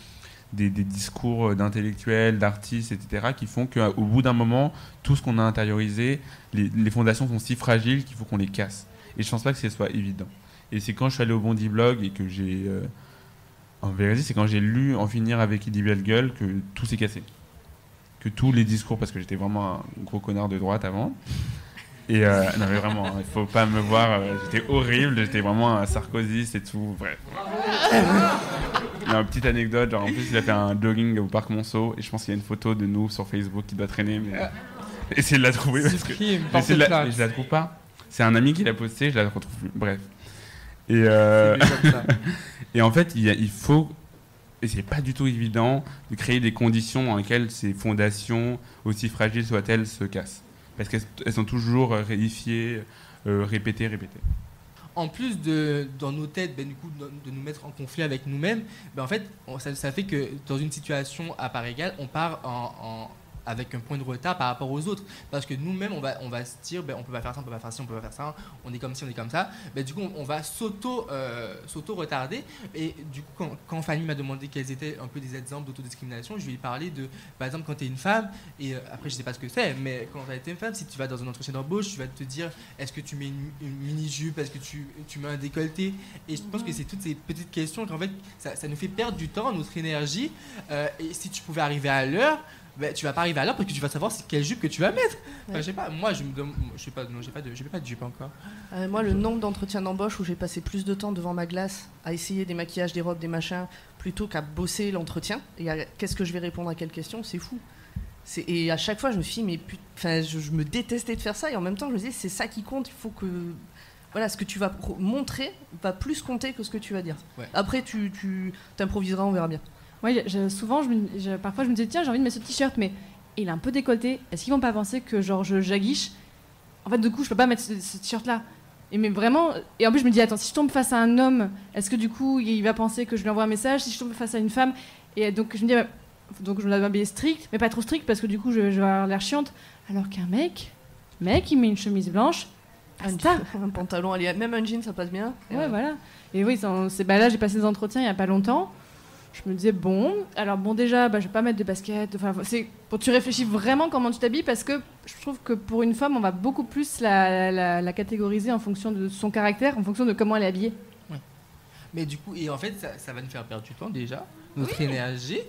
des discours d'intellectuels, d'artistes, etc., qui font qu'au bout d'un moment, tout ce qu'on a intériorisé, les fondations sont si fragiles qu'il faut qu'on les casse. Et je ne pense pas que ce soit évident. Et c'est quand je suis allé au Bondi Blog et que j'ai... en vérité, c'est quand j'ai lu En finir avec Eddie Bellegueule que tout s'est cassé. Que tous les discours, parce que j'étais vraiment un gros connard de droite avant. Et non mais vraiment, il faut pas me voir, j'étais horrible, j'étais vraiment un sarkozyste et tout, bref. Il y a une petite anecdote, genre en plus il a fait un jogging au parc Monceau et je pense qu'il y a une photo de nous sur Facebook qui doit traîner, mais essayez de la trouver parce que je la trouve pas. C'est un ami qui l'a posté, je la retrouve plus. Bref. Et et en fait il faut, et c'est pas du tout évident, de créer des conditions dans lesquelles ces fondations, aussi fragiles soient-elles, se cassent. Parce qu'elles sont toujours réifiées, répétées. En plus dans nos têtes, du coup, de nous mettre en conflit avec nous-mêmes, en fait, ça fait que dans une situation à part égale, on part avec un point de retard par rapport aux autres. Parce que nous-mêmes, on va se dire, on peut pas faire ça, on peut pas faire ci, on peut pas faire ça, on est comme ci, on est comme ça. Du coup, on va s'auto-retarder. Et du coup, quand Fanny m'a demandé quels étaient un peu des exemples d'autodiscrimination, je lui ai parlé de, par exemple, quand tu es une femme, et après, je sais pas ce que c'est, mais quand tu es une femme, si tu vas dans un entretien d'embauche, tu vas te dire, est-ce que tu mets une mini-jupe, est-ce que tu mets un décolleté? Et je pense que c'est toutes ces petites questions qu'en fait, ça nous fait perdre du temps, notre énergie. Et si tu pouvais arriver à l'heure, tu vas pas arriver à l'heure parce que tu vas savoir quelle jupe que tu vas mettre. Enfin, je sais pas, moi je sais pas, non, j'ai pas de jupe encore. Moi, le nombre d'entretiens d'embauche où j'ai passé plus de temps devant ma glace à essayer des maquillages, des robes, des machins, plutôt qu'à bosser l'entretien, et qu'est-ce que je vais répondre à quelle question, c'est fou. Et à chaque fois, je me suis dit, je me détestais de faire ça, et en même temps, je me disais, c'est ça qui compte, il faut que... Voilà, ce que tu vas montrer va plus compter que ce que tu vas dire. Ouais. Après, tu t'improviseras, on verra bien. Ouais, souvent, parfois, je me disais, tiens, j'ai envie de mettre ce t-shirt, mais il est un peu décolleté. Est-ce qu'ils vont pas penser que genre je jaguiche? En fait, du coup, je peux pas mettre ce t-shirt-là. Mais vraiment, et en plus, je me dis, attends, si je tombe face à un homme, est-ce que du coup, il va penser que je lui envoie un message? Si je tombe face à une femme, et donc je me dis, donc je dois m'habiller strict, mais pas trop strict parce que du coup, je vais avoir l'air chiante. Alors qu'un mec, il met une chemise blanche, un pantalon, même un jean, ça passe bien. Ouais, voilà. Et oui, là, j'ai passé des entretiens il y a pas longtemps. Je me disais, déjà, je vais pas mettre de basket. Enfin, tu réfléchis vraiment comment tu t'habilles parce que je trouve que pour une femme, on va beaucoup plus la catégoriser en fonction de son caractère, en fonction de comment elle est habillée. Ouais. Mais du coup, et en fait, ça va nous faire perdre du temps déjà, notre énergie.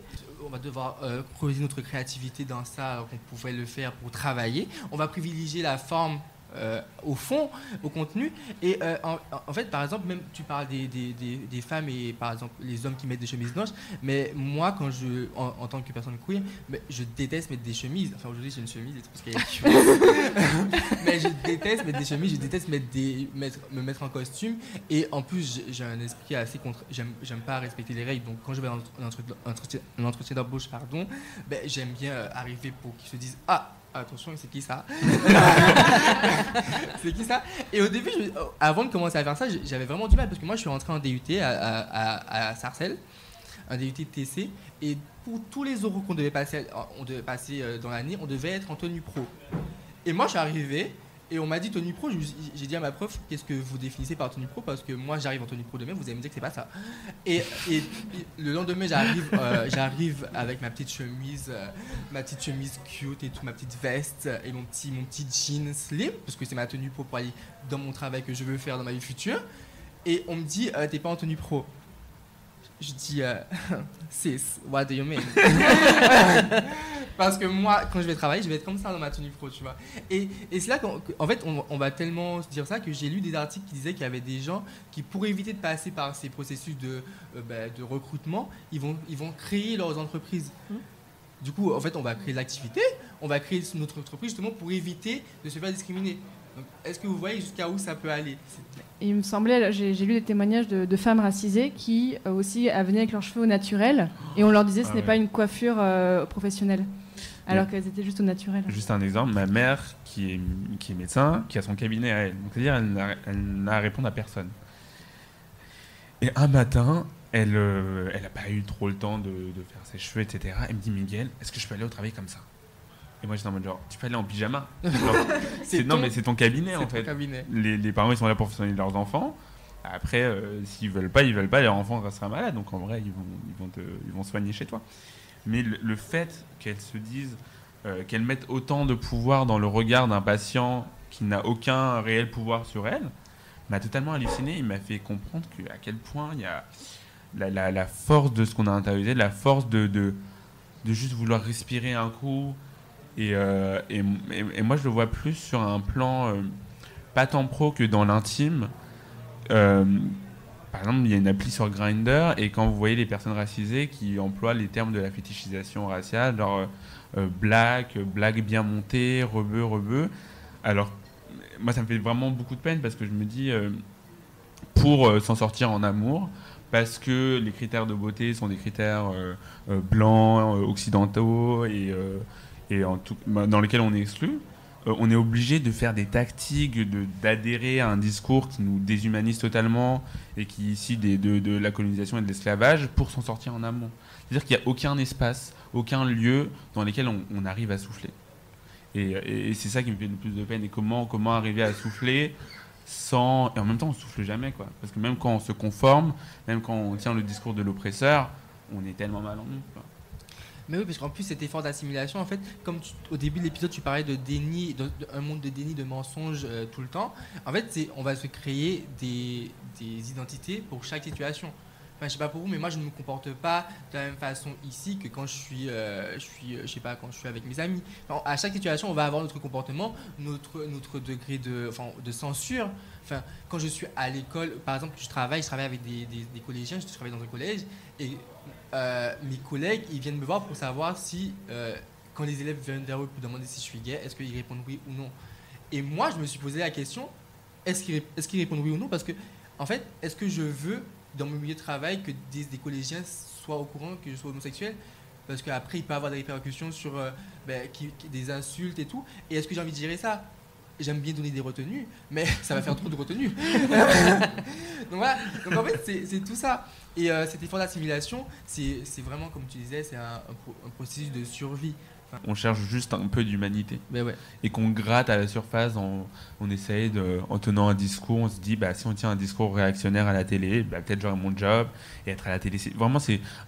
On va devoir creuser notre créativité dans ça alors qu'on pouvait le faire pour travailler. On va privilégier la forme au fond, au contenu. Et en fait, par exemple, même tu parles des femmes et par exemple les hommes qui mettent des chemises blanches, mais moi, en tant que personne queer, je déteste mettre des chemises. Enfin, aujourd'hui, j'ai une chemise et tout parce qu'il y a des chemises. Mais je déteste mettre des chemises, je déteste me mettre en costume. Et en plus, j'ai un esprit assez j'aime pas respecter les règles. Donc, quand je vais dans un entretien d'embauche, j'aime bien arriver pour qu'ils se disent attention, c'est qui ça? C'est qui ça? Et au début, avant de commencer à faire ça, j'avais vraiment du mal parce que moi, je suis rentré en DUT à Sarcelles, un DUT TC, et pour tous les oraux qu'on devait passer dans l'année, on devait être en tenue pro. Et moi, je suis arrivé et on m'a dit tenue pro. J'ai dit à ma prof, qu'est-ce que vous définissez par tenue pro? Parce que moi, j'arrive en tenue pro demain, vous allez me dire que c'est pas ça. Et le lendemain, j'arrive avec ma petite chemise cute et tout, ma petite veste et mon petit jean slim, parce que c'est ma tenue pro pour aller dans mon travail que je veux faire dans ma vie future. Et on me dit, t'es pas en tenue pro. Je dis, sis, what do you mean? Parce que moi, quand je vais travailler, je vais être comme ça dans ma tenue pro, tu vois. Et c'est là qu'en fait, on va tellement se dire ça que j'ai lu des articles qui disaient qu'il y avait des gens qui, pour éviter de passer par ces processus de recrutement, ils vont créer leurs entreprises. Du coup, en fait, on va créer de l'activité, on va créer notre entreprise justement pour éviter de se faire discriminer. Donc, est-ce que vous voyez jusqu'à où ça peut aller? Il me semblait, j'ai lu des témoignages de femmes racisées qui aussi venaient avec leurs cheveux au naturel et on leur disait ce n'est pas une coiffure professionnelle. alors qu'elles étaient juste au naturel. Juste un exemple, ma mère qui est médecin, qui a son cabinet à elle. Donc, c'est-à-dire elle n'a à répondre à personne. Et un matin, elle n'a pas eu trop le temps de faire ses cheveux, etc. Elle me dit, Miguel, est-ce que je peux aller au travail comme ça? Et moi, j'étais en mode genre, tu peux aller en pyjama. Non, mais c'est ton cabinet, en fait. Cabinet. Les parents, ils sont là pour soigner leurs enfants. Après, s'ils veulent pas, leur enfant restera malade. Donc, en vrai, ils vont soigner chez toi. Mais le fait qu'elles se disent, qu'elles mettent autant de pouvoir dans le regard d'un patient qui n'a aucun réel pouvoir sur elle, m'a totalement halluciné. Il m'a fait comprendre à quel point il y a la force de ce qu'on a intériorisé, la force de juste vouloir respirer un coup. Et moi, je le vois plus sur un plan pas tant pro que dans l'intime. Par exemple, il y a une appli sur Grindr, et quand vous voyez les personnes racisées qui emploient les termes de la fétichisation raciale, genre blague bien montée, rebeu. Alors, moi, ça me fait vraiment beaucoup de peine parce que je me dis, pour s'en sortir en amour, parce que les critères de beauté sont des critères blancs, occidentaux, et dans lesquels on est exclu, on est obligé de faire des tactiques, d'adhérer à un discours qui nous déshumanise totalement et qui est issu de la colonisation et de l'esclavage pour s'en sortir en amont. C'est-à-dire qu'il n'y a aucun espace, aucun lieu dans lequel on arrive à souffler. Et c'est ça qui me fait le plus de peine. Et comment arriver à souffler sans... Et en même temps, on ne souffle jamais, quoi. Parce que même quand on se conforme, même quand on tient le discours de l'oppresseur, on est tellement mal en nous, quoi. Mais oui, parce qu'en plus, cet effort d'assimilation, en fait, comme au début de l'épisode, tu parlais de déni, un monde de déni, de mensonges tout le temps. En fait, on va se créer des identités pour chaque situation. Enfin, je sais pas pour vous, mais moi, je ne me comporte pas de la même façon ici que quand je suis quand je suis avec mes amis. Enfin, à chaque situation, on va avoir notre comportement, notre degré de censure. Enfin, quand je suis à l'école, par exemple, je travaille avec des collégiens, je travaille dans un collège, et mes collègues, ils viennent me voir pour savoir si, quand les élèves viennent vers eux pour demander si je suis gay, est-ce qu'ils répondent oui ou non. Et moi, je me suis posé la question, est-ce qu'ils répondent oui ou non? Parce que, en fait, est-ce que je veux, dans mon milieu de travail, que des collégiens soient au courant que je sois homosexuel? Parce qu'après, il peut y avoir des répercussions sur des insultes et tout. Et est-ce que j'ai envie de gérer ça? J'aime bien donner des retenues, mais ça va faire trop de retenues. Donc voilà, donc en fait, c'est tout ça. Et cet effort d'assimilation, c'est vraiment, comme tu disais, c'est un processus de survie. Enfin, on cherche juste un peu d'humanité. Ouais. Et qu'on gratte à la surface, on essaye en tenant un discours, on se dit, si on tient un discours réactionnaire à la télé, peut-être j'aurai mon job, et être à la télé. C'est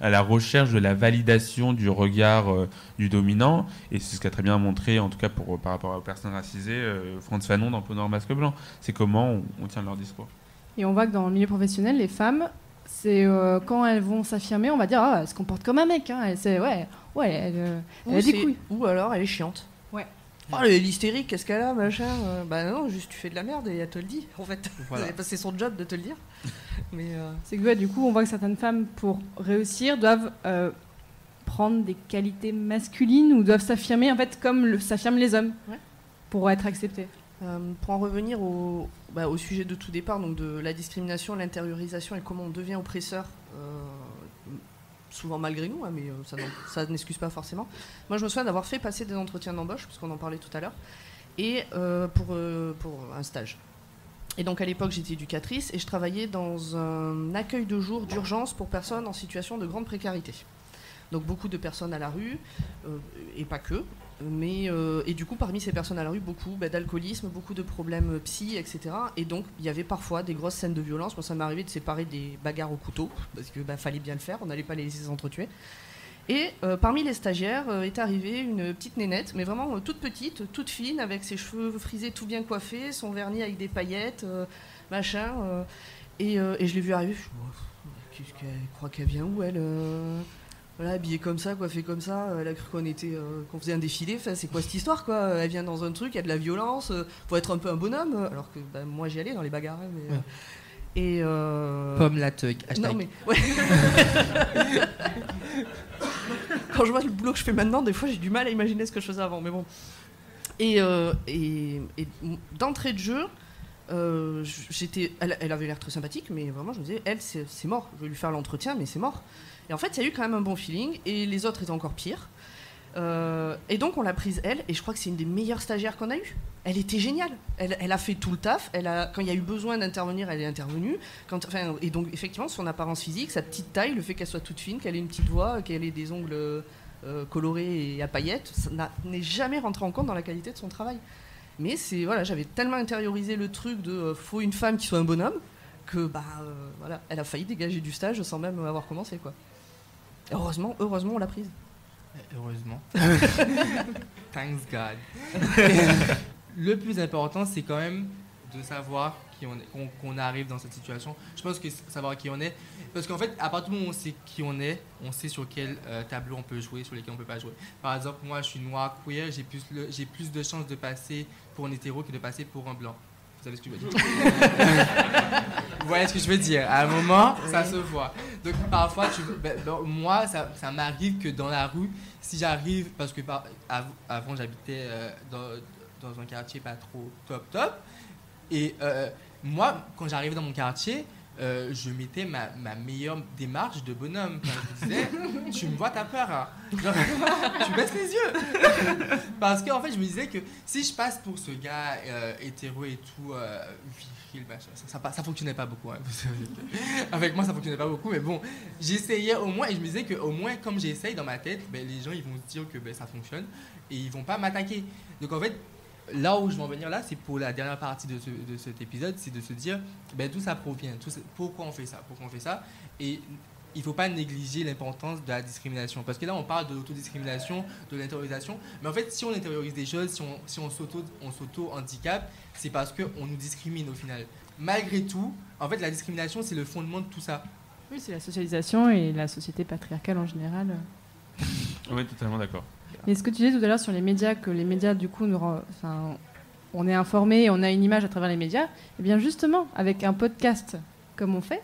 à la recherche de la validation du regard du dominant, et c'est ce qu'a très bien montré, en tout cas par rapport aux personnes racisées, Frantz Fanon dans Peau noire, masque blanc. C'est comment on tient leur discours. Et on voit que dans le milieu professionnel, les femmes, c'est quand elles vont s'affirmer, on va dire, elle se comporte comme un mec, hein. Elle a des couilles. Ou alors elle est chiante. Ouais. Oh, elle est hystérique, qu'est-ce qu'elle a, machin. Non, juste tu fais de la merde et elle te le dit, en fait. Voilà. C'est son job de te le dire. Mais c'est que du coup, on voit que certaines femmes, pour réussir, doivent prendre des qualités masculines ou doivent s'affirmer, en fait, comme s'affirment les hommes, pour être acceptées. Pour en revenir au sujet de tout départ, donc de la discrimination, l'intériorisation et comment on devient oppresseur, souvent malgré nous, mais ça n'excuse pas forcément. Moi, je me souviens d'avoir fait passer des entretiens d'embauche, parce qu'on en parlait tout à l'heure, et pour un stage. Et donc à l'époque, j'étais éducatrice et je travaillais dans un accueil de jour d'urgence pour personnes en situation de grande précarité. Donc beaucoup de personnes à la rue, et pas que. Et du coup, parmi ces personnes à la rue, beaucoup d'alcoolisme, beaucoup de problèmes psy, etc. Et donc, il y avait parfois des grosses scènes de violence. Moi, ça m'est arrivé de séparer des bagarres au couteau, parce que fallait bien le faire, on n'allait pas les laisser s'entretuer. Et parmi les stagiaires est arrivée une petite nénette, mais vraiment toute petite, toute fine, avec ses cheveux frisés tout bien coiffés, son vernis avec des paillettes, machin. Et je l'ai vue arriver, je me dis, qu'elle croit qu'elle vient où, elle voilà, habillée comme ça, coiffée comme ça, elle a cru qu'on faisait un défilé, enfin, c'est quoi cette histoire, quoi? Elle vient dans un truc, il y a de la violence, faut être un peu un bonhomme, alors que moi j'y allais dans les bagarres. Mais, Pomme la thug. Non, mais, ouais. Quand je vois le boulot que je fais maintenant, des fois j'ai du mal à imaginer ce que je faisais avant, mais bon. Et d'entrée de jeu, elle avait l'air très sympathique, mais vraiment je me disais, elle c'est mort, je vais lui faire l'entretien, mais c'est mort. Et en fait, il y a eu quand même un bon feeling, et les autres étaient encore pires. Et donc on l'a prise elle, et je crois que c'est une des meilleures stagiaires qu'on a eues. Elle était géniale. Elle a fait tout le taf. Quand il y a eu besoin d'intervenir, elle est intervenue. Et donc effectivement, son apparence physique, sa petite taille, le fait qu'elle soit toute fine, qu'elle ait une petite voix, qu'elle ait des ongles colorés et à paillettes, ça n'est jamais rentré en compte dans la qualité de son travail. Mais j'avais tellement intériorisé le truc de faut une femme qui soit un bonhomme que elle a failli dégager du stage sans même avoir commencé, quoi. Heureusement, on l'a prise. Heureusement. Thanks God. Le plus important, c'est quand même de savoir qui on est, qu'on arrive dans cette situation. Je pense que savoir qui on est, parce qu'en fait, à partir du moment où on sait qui on est, on sait sur quel tableau on peut jouer, sur lesquels on peut pas jouer. Par exemple, moi, je suis noir, queer, j'ai plus de chances de passer pour un hétéro que de passer pour un blanc. Vous savez ce que je veux dire? Vous voyez ce que je veux dire? À un moment, ça se voit. Donc parfois, moi, ça m'arrive que dans la rue, si j'arrive, parce que avant j'habitais dans un quartier pas trop top, et moi, quand j'arrivais dans mon quartier, je mettais ma meilleure démarche de bonhomme. Enfin, je disais, tu me vois, t'as peur. Hein. Genre, tu baisses les yeux. Parce qu'en fait, je me disais que si je passe pour ce gars hétéro et tout, viril, ça fonctionnait pas beaucoup. Hein. Avec moi, ça fonctionnait pas beaucoup. Mais bon, j'essayais au moins, et je me disais qu'au moins, comme j'essaye dans ma tête, les gens ils vont se dire que ça fonctionne et ils vont pas m'attaquer. Donc en fait, là où je vais en venir là, c'est pour la dernière partie de cet épisode, c'est de se dire d'où ça provient, pourquoi on fait ça, et il ne faut pas négliger l'importance de la discrimination, parce que là on parle de l'autodiscrimination, de l'intériorisation, mais en fait si on intériorise des choses, si on s'auto-handicape, c'est parce qu'on nous discrimine au final. Malgré tout, en fait la discrimination c'est le fondement de tout ça. Oui, c'est la socialisation et la société patriarcale en général. Oui, totalement d'accord. Et ce que tu disais tout à l'heure sur les médias, que les médias, du coup, on est informé et on a une image à travers les médias, et bien justement, avec un podcast comme on fait,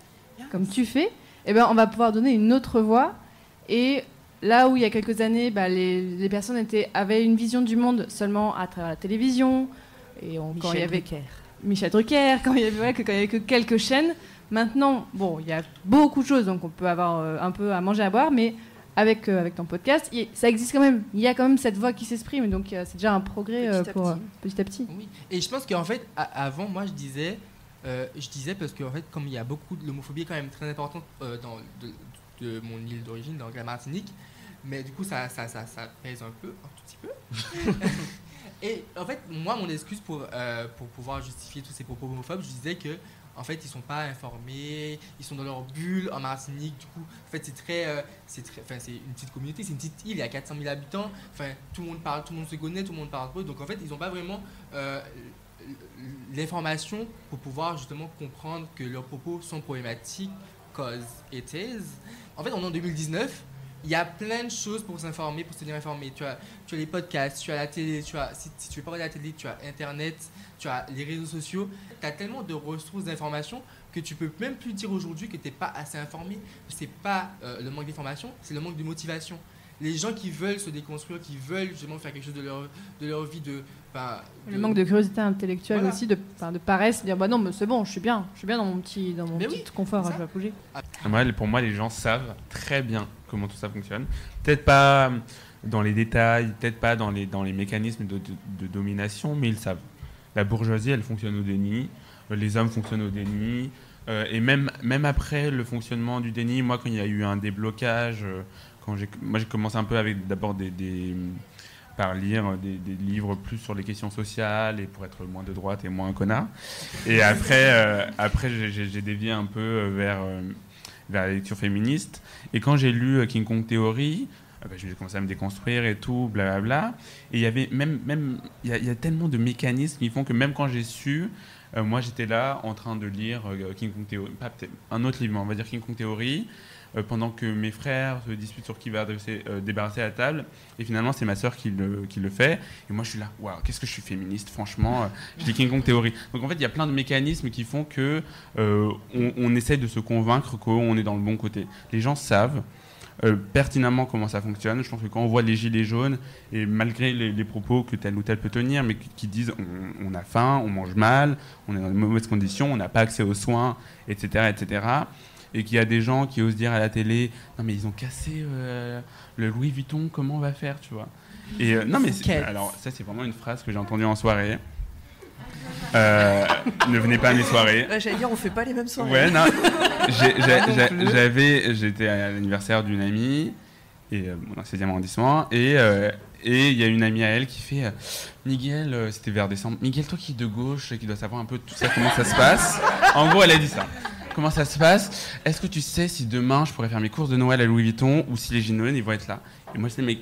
comme tu fais, on va pouvoir donner une autre voix. Et là où il y a quelques années, les personnes avaient une vision du monde seulement à travers la télévision, et quand il y avait Michel Drucker, quand il y avait que quelques chaînes, maintenant, il y a beaucoup de choses, donc on peut avoir un peu à manger, à boire, mais avec ton podcast, ça existe quand même. Il y a quand même cette voix qui s'exprime, donc c'est déjà un progrès petit à petit. Oui. Et je pense qu'en fait, avant, moi, je disais parce qu'en fait, comme il y a beaucoup de l'homophobie est quand même très importante de mon île d'origine, donc la Martinique, mais du coup, ça pèse un tout petit peu. Et en fait, moi, mon excuse pour pouvoir justifier tous ces propos homophobes, je disais que en fait, ils sont pas informés, ils sont dans leur bulle en Martinique. Du coup, en fait, c'est une petite communauté, c'est une petite île, il y a 400 000 habitants. Enfin, tout le monde parle, tout le monde se connaît, tout le monde parle peu. Donc, en fait, ils n'ont pas vraiment l'information pour pouvoir justement comprendre que leurs propos sont problématiques, cause it is. En fait, on est en 2019. Il y a plein de choses pour s'informer, pour se tenir informé. Tu as les podcasts, tu as la télé, si tu veux pas regarder la télé, tu as Internet, tu as les réseaux sociaux. Tu as tellement de ressources d'information que tu peux même plus dire aujourd'hui que tu n'es pas assez informé. C'est pas le manque d'information, c'est le manque de motivation. Les gens qui veulent se déconstruire, qui veulent justement faire quelque chose de leur vie, le manque de curiosité intellectuelle, voilà. Aussi, de paresse, dire non, mais c'est bon, je suis bien dans mon petit confort, je vais bouger. Pour moi, les gens savent très bien comment tout ça fonctionne. Peut-être pas dans les détails, peut-être pas dans les mécanismes de domination, mais ils savent. La bourgeoisie, elle fonctionne au déni, les hommes fonctionnent au déni, et même après le fonctionnement du déni, moi, quand il y a eu un déblocage, j'ai commencé un peu avec d'abord par lire des livres plus sur les questions sociales et pour être moins de droite et moins un connard. Et après j'ai dévié un peu vers la lecture féministe. Et quand j'ai lu King Kong Theory, j'ai commencé à me déconstruire et tout, blablabla. Et il y avait il y a tellement de mécanismes qui font que même quand j'ai su, moi j'étais là en train de lire King Kong Theory, pas peut-être un autre livre, mais on va dire King Kong Theory, pendant que mes frères se disputent sur qui va débarrasser la table, et finalement c'est ma sœur qui le fait, et moi je suis là, waouh, qu'est-ce que je suis féministe, franchement, je lis King Kong Theory. Donc en fait il y a plein de mécanismes qui font que on essaie de se convaincre qu'on est dans le bon côté. Les gens savent pertinemment comment ça fonctionne. Je pense que quand on voit les gilets jaunes, et malgré les propos que tel ou tel peut tenir, mais qui disent on a faim, on mange mal, on est dans de mauvaises conditions, on n'a pas accès aux soins, etc., et qu'il y a des gens qui osent dire à la télé « Non mais ils ont cassé le Louis Vuitton, comment on va faire ?» tu vois. Et non mais alors ça c'est vraiment une phrase que j'ai entendue en soirée. Ne venez pas à mes soirées. Ouais, j'allais dire, on fait pas les mêmes soirées. Ouais, non. J'étais à l'anniversaire d'une amie et dans le 16e arrondissement et il y a une amie à elle qui fait Miguel, c'était vers décembre. Miguel, toi qui es de gauche, qui dois savoir un peu tout ça, comment ça se passe. En gros, elle a dit ça. Comment ça se passe? Est-ce que tu sais si demain je pourrais faire mes courses de Noël à Louis Vuitton ou si les Gilets jaunes ils vont être là? Et moi je sais mais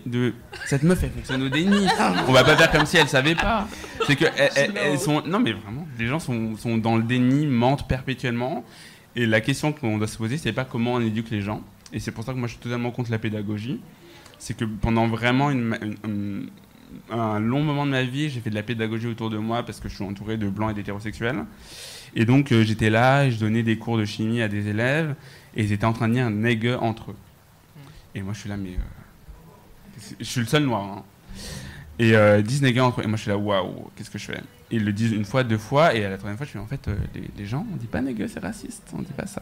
cette meuf elle fonctionne au déni. On va pas faire comme si elle savait pas. C'est que elles sont non mais vraiment les gens sont dans le déni, mentent perpétuellement. Et la question qu'on doit se poser c'est pas comment on éduque les gens. Et c'est pour ça que moi je suis totalement contre la pédagogie. C'est que pendant vraiment un long moment de ma vie j'ai fait de la pédagogie autour de moi parce que je suis entouré de blancs et d'hétérosexuels. Et donc j'étais là, et je donnais des cours de chimie à des élèves, et ils étaés en train de dire un nègre entre eux. Et moi je suis là, mais je suis le seul noir. Hein. Et ils disent nègre entre eux, et moi je suis là, waouh, qu'est-ce que je fais? Et ils le disent une fois, deux fois, et à la troisième fois je fais en fait, les gens, on dit pas nègre, c'est raciste, on dit pas ça.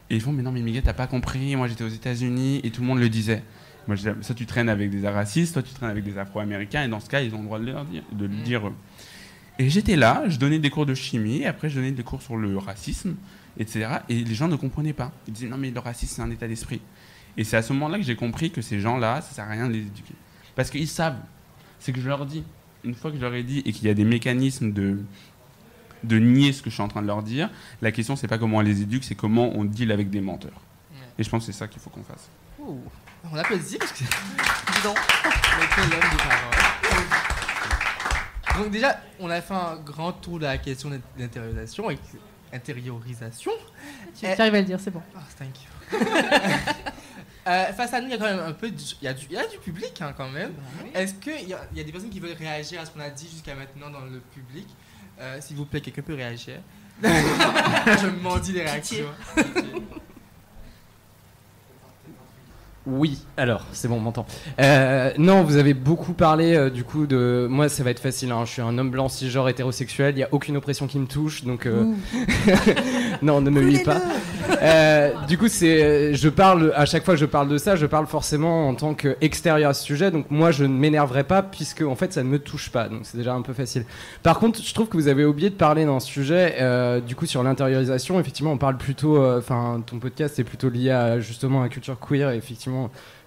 Et ils font, mais non, mais Miguel, t'as pas compris, moi j'étais aux États-Unis, et tout le monde le disait. Moi je dis, ça tu traînes avec des racistes, toi tu traînes avec des Afro-Américains, et dans ce cas ils ont le droit de le dire eux. Et j'étais là, je donnais des cours de chimie, après je donnais des cours sur le racisme, etc. Et les gens ne comprenaient pas. Ils disaient non mais le racisme c'est un état d'esprit. Et c'est à ce moment-là que j'ai compris que ces gens-là, ça sert à rien de les éduquer. Parce qu'ils savent. C'est que je leur dis, une fois que je leur ai dit et qu'il y a des mécanismes de nier ce que je suis en train de leur dire, la question c'est pas comment on les éduque, c'est comment on deal avec des menteurs. Et je pense que c'est ça qu'il faut qu'on fasse. Ouh. On applaudit parce que c'est... Dis donc. Donc déjà, on a fait un grand tour de la question d'intériorisation. Tu arrives à le dire, c'est bon. Oh, thank you. Face à nous, il y a quand même un peu... Il y a du public hein, quand même. Bah, oui. Est-ce qu'il y a des personnes qui veulent réagir à ce qu'on a dit jusqu'à maintenant dans le public? S'il vous plaît, quelqu'un peut réagir. Je me mendie les réactions. Oui, alors, c'est bon, on m'entend. Non, vous avez beaucoup parlé du coup de... Moi, ça va être facile, hein, je suis un homme blanc cisgenre hétérosexuel, il n'y a aucune oppression qui me touche, donc... non, ne me huile pas. Du coup, je parle, à chaque fois que je parle de ça, je parle forcément en tant qu'extérieur à ce sujet, donc moi, je ne m'énerverai pas, puisque en fait, ça ne me touche pas, donc c'est déjà un peu facile. Par contre, je trouve que vous avez oublié de parler dans ce sujet, du coup, sur l'intériorisation, effectivement, on parle plutôt... Enfin, ton podcast est plutôt lié à, justement, à la culture queer, effectivement,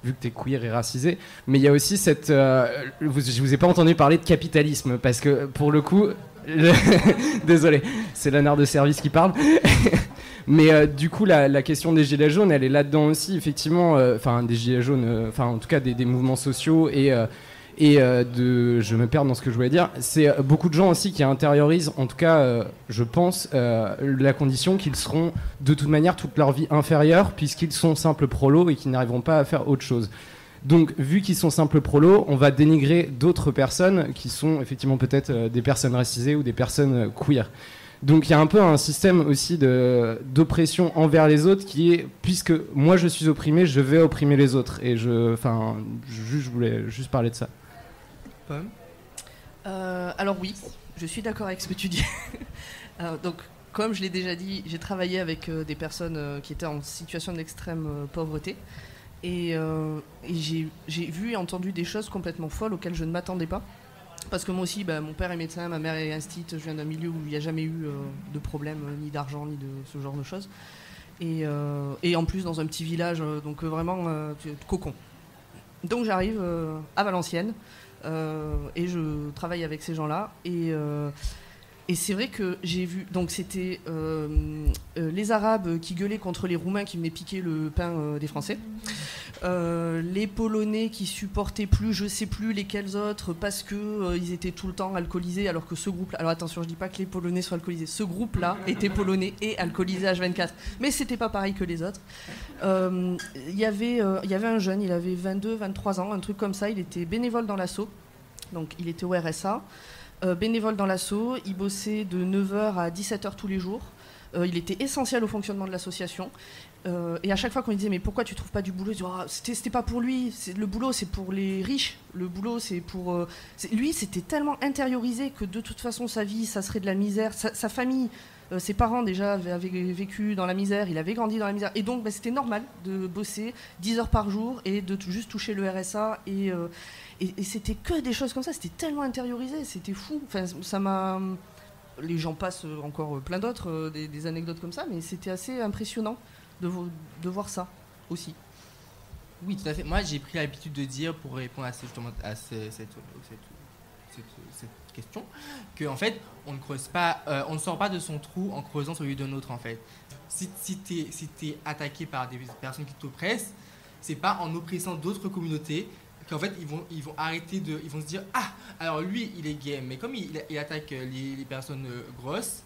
vu que t'es queer et racisé, mais il y a aussi cette... je vous ai pas entendu parler de capitalisme, parce que pour le coup... Désolé, c'est l'anard de service qui parle. Mais du coup, la question des gilets jaunes, elle est là-dedans aussi, effectivement. Enfin, des gilets jaunes, enfin, en tout cas, des mouvements sociaux je me perds dans ce que je voulais dire. C'est beaucoup de gens aussi qui intériorisent, en tout cas, je pense, la condition qu'ils seront de toute manière toute leur vie inférieurs, puisqu'ils sont simples prolos et qu'ils n'arriveront pas à faire autre chose. Donc, vu qu'ils sont simples prolos, on va dénigrer d'autres personnes qui sont effectivement peut-être des personnes racisées ou des personnes queer. Donc, il y a un peu un système aussi d'oppression envers les autres qui est, puisque moi je suis opprimé, je vais opprimer les autres. Et je voulais juste parler de ça. Pomme. Alors oui, je suis d'accord avec ce que tu dis. Donc, comme je l'ai déjà dit, j'ai travaillé avec des personnes qui étaient en situation d'extrême pauvreté. Et j'ai vu et entendu des choses complètement folles auxquelles je ne m'attendais pas. Parce que moi aussi, mon père est médecin, ma mère est instite, je viens d'un milieu où il n'y a jamais eu de problème, ni d'argent, ni de ce genre de choses. Et en plus, dans un petit village, donc vraiment cocon. Donc j'arrive à Valenciennes et je travaille avec ces gens-là. Et c'est vrai que j'ai vu, donc c'était les Arabes qui gueulaient contre les Roumains qui venaient piquer le pain des Français, les Polonais qui supportaient plus, je sais plus lesquels autres, parce que ils étaient tout le temps alcoolisés, alors que ce groupe-là, alors attention, je dis pas que les Polonais soient alcoolisés, ce groupe-là était polonais et alcoolisé H24, mais c'était pas pareil que les autres. Il y avait un jeune, il avait 22, 23 ans, un truc comme ça, il était bénévole dans l'asso, donc il était au RSA. Bénévole dans l'asso, il bossait de 9h à 17h tous les jours. Il était essentiel au fonctionnement de l'association. Et à chaque fois qu'on lui disait mais pourquoi tu trouves pas du boulot, il disait c'était pas pour lui, le boulot c'est pour les riches, le boulot c'est pour... Lui c'était tellement intériorisé que de toute façon sa vie ça serait de la misère, sa famille Ses parents déjà avaient vécu dans la misère, il avait grandi dans la misère. Et donc c'était normal de bosser 10 heures par jour et de juste toucher le RSA. Et c'était que des choses comme ça, c'était tellement intériorisé, c'était fou. Enfin, ça m'a... Les gens passent encore plein d'autres, des anecdotes comme ça, mais c'était assez impressionnant de voir ça aussi. Oui, tout à fait. Moi, j'ai pris l'habitude de dire, pour répondre à cette question, que en fait, on ne creuse pas, on ne sort pas de son trou en creusant celui d'un autre, en fait. Si t'es attaqué par des personnes qui t'oppressent, c'est pas en oppressant d'autres communautés qu'en fait ils vont arrêter ils vont se dire alors lui il est gay, mais comme il attaque les personnes grosses,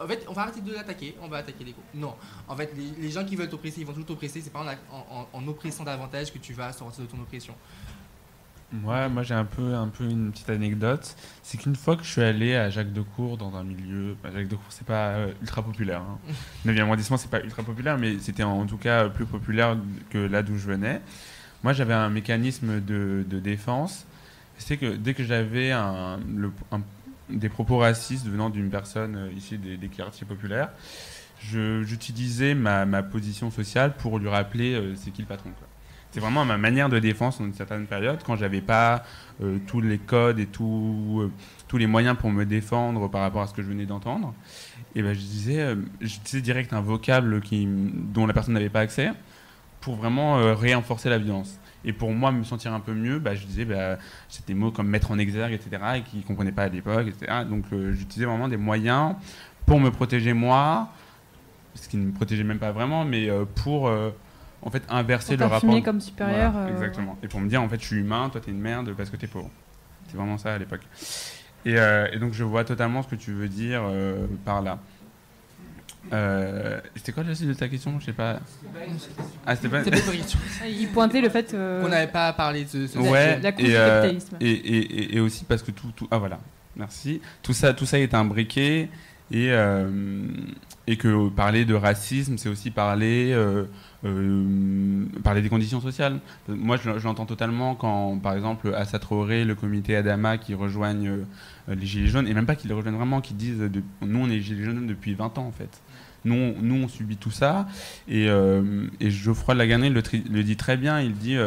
en fait on va arrêter de l'attaquer, on va attaquer les gros. Non, en fait les gens qui veulent t'oppresser, ils vont toujours t'oppresser, c'est pas en oppressant davantage que tu vas sortir de ton oppression. Moi j'ai un peu une petite anecdote, c'est qu'une fois que je suis allé à Jacques Decour dans un milieu, Jacques Decour c'est pas ultra populaire, 9e arrondissement c'est pas ultra populaire, mais c'était en tout cas plus populaire que là d'où je venais. Moi, j'avais un mécanisme de défense. C'est que dès que j'avais des propos racistes venant d'une personne issue des quartiers populaires, j'utilisais ma position sociale pour lui rappeler c'est qui le patron, quoi. C'est vraiment ma manière de défense dans une certaine période, quand j'avais pas tous les codes et tous les moyens pour me défendre par rapport à ce que je venais d'entendre. Et j'utilisais direct un vocable dont la personne n'avait pas accès, pour vraiment renforcer la violence. Et pour moi, me sentir un peu mieux, je disais c'est des mots comme mettre en exergue, etc., et qu'ils ne comprenaient pas à l'époque, etc. Donc j'utilisais vraiment des moyens pour me protéger moi, ce qui ne me protégeait même pas vraiment, mais pour en fait inverser le rapport. Comme supérieur. Voilà, exactement. Et pour me dire, en fait, je suis humain, toi t'es une merde parce que t'es pauvre. C'est vraiment ça à l'époque. Et donc je vois totalement ce que tu veux dire par là. C'était quoi la suite de ta question? Je sais pas. C'était pas une question. Il pointait le fait qu'on n'avait pas parlé de la cause du capitalisme. Et aussi parce que tout voilà, merci. Tout ça est imbriqué et que parler de racisme, c'est aussi parler des conditions sociales. Moi, je l'entends totalement quand, par exemple, Assa Traoré, le comité Adama qui rejoignent les Gilets jaunes, et même pas qu'ils les rejoignent vraiment, qui disent nous, on est Gilets jaunes depuis 20 ans, en fait. Nous, on subit tout ça. Et Geoffroy de la Garenne le dit très bien. Il dit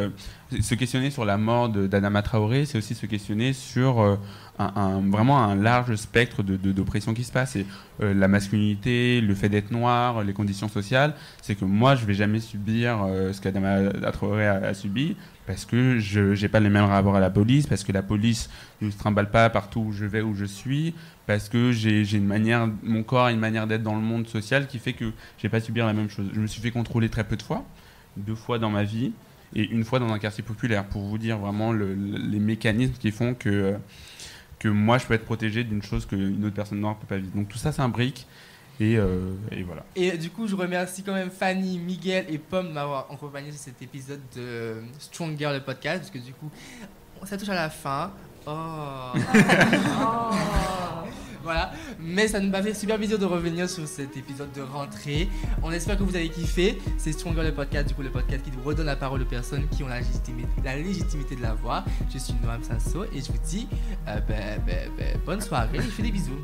se questionner sur la mort d'Adama Traoré, c'est aussi se questionner sur vraiment un large spectre d'oppression qui se passe. Et la masculinité, le fait d'être noir, les conditions sociales, c'est que moi, je ne vais jamais subir ce qu'Adama Traoré a subi, parce que je n'ai pas les mêmes rapports à la police, parce que la police ne se trimballe pas partout où je vais, où je suis, parce que mon corps a une manière d'être dans le monde social qui fait que je n'ai pas subir la même chose. Je me suis fait contrôler très peu de fois, 2 fois dans ma vie, et 1 fois dans un quartier populaire, pour vous dire vraiment les mécanismes qui font que moi je peux être protégé d'une chose qu'une autre personne noire ne peut pas vivre. Donc tout ça s'imbrique et voilà. Et du coup je remercie quand même Fanny, Miguel et Pomme de m'avoir accompagné sur cet épisode de Strong Girl le podcast, parce que du coup ça touche à la fin. Voilà, mais ça nous m'a fait super plaisir de revenir sur cet épisode de rentrée. On espère que vous avez kiffé. C'est Stronger le podcast, du coup le podcast qui vous redonne la parole aux personnes qui ont la légitimité de la voix. Je suis Noam Sanso et je vous dis bonne soirée. Je fais des bisous.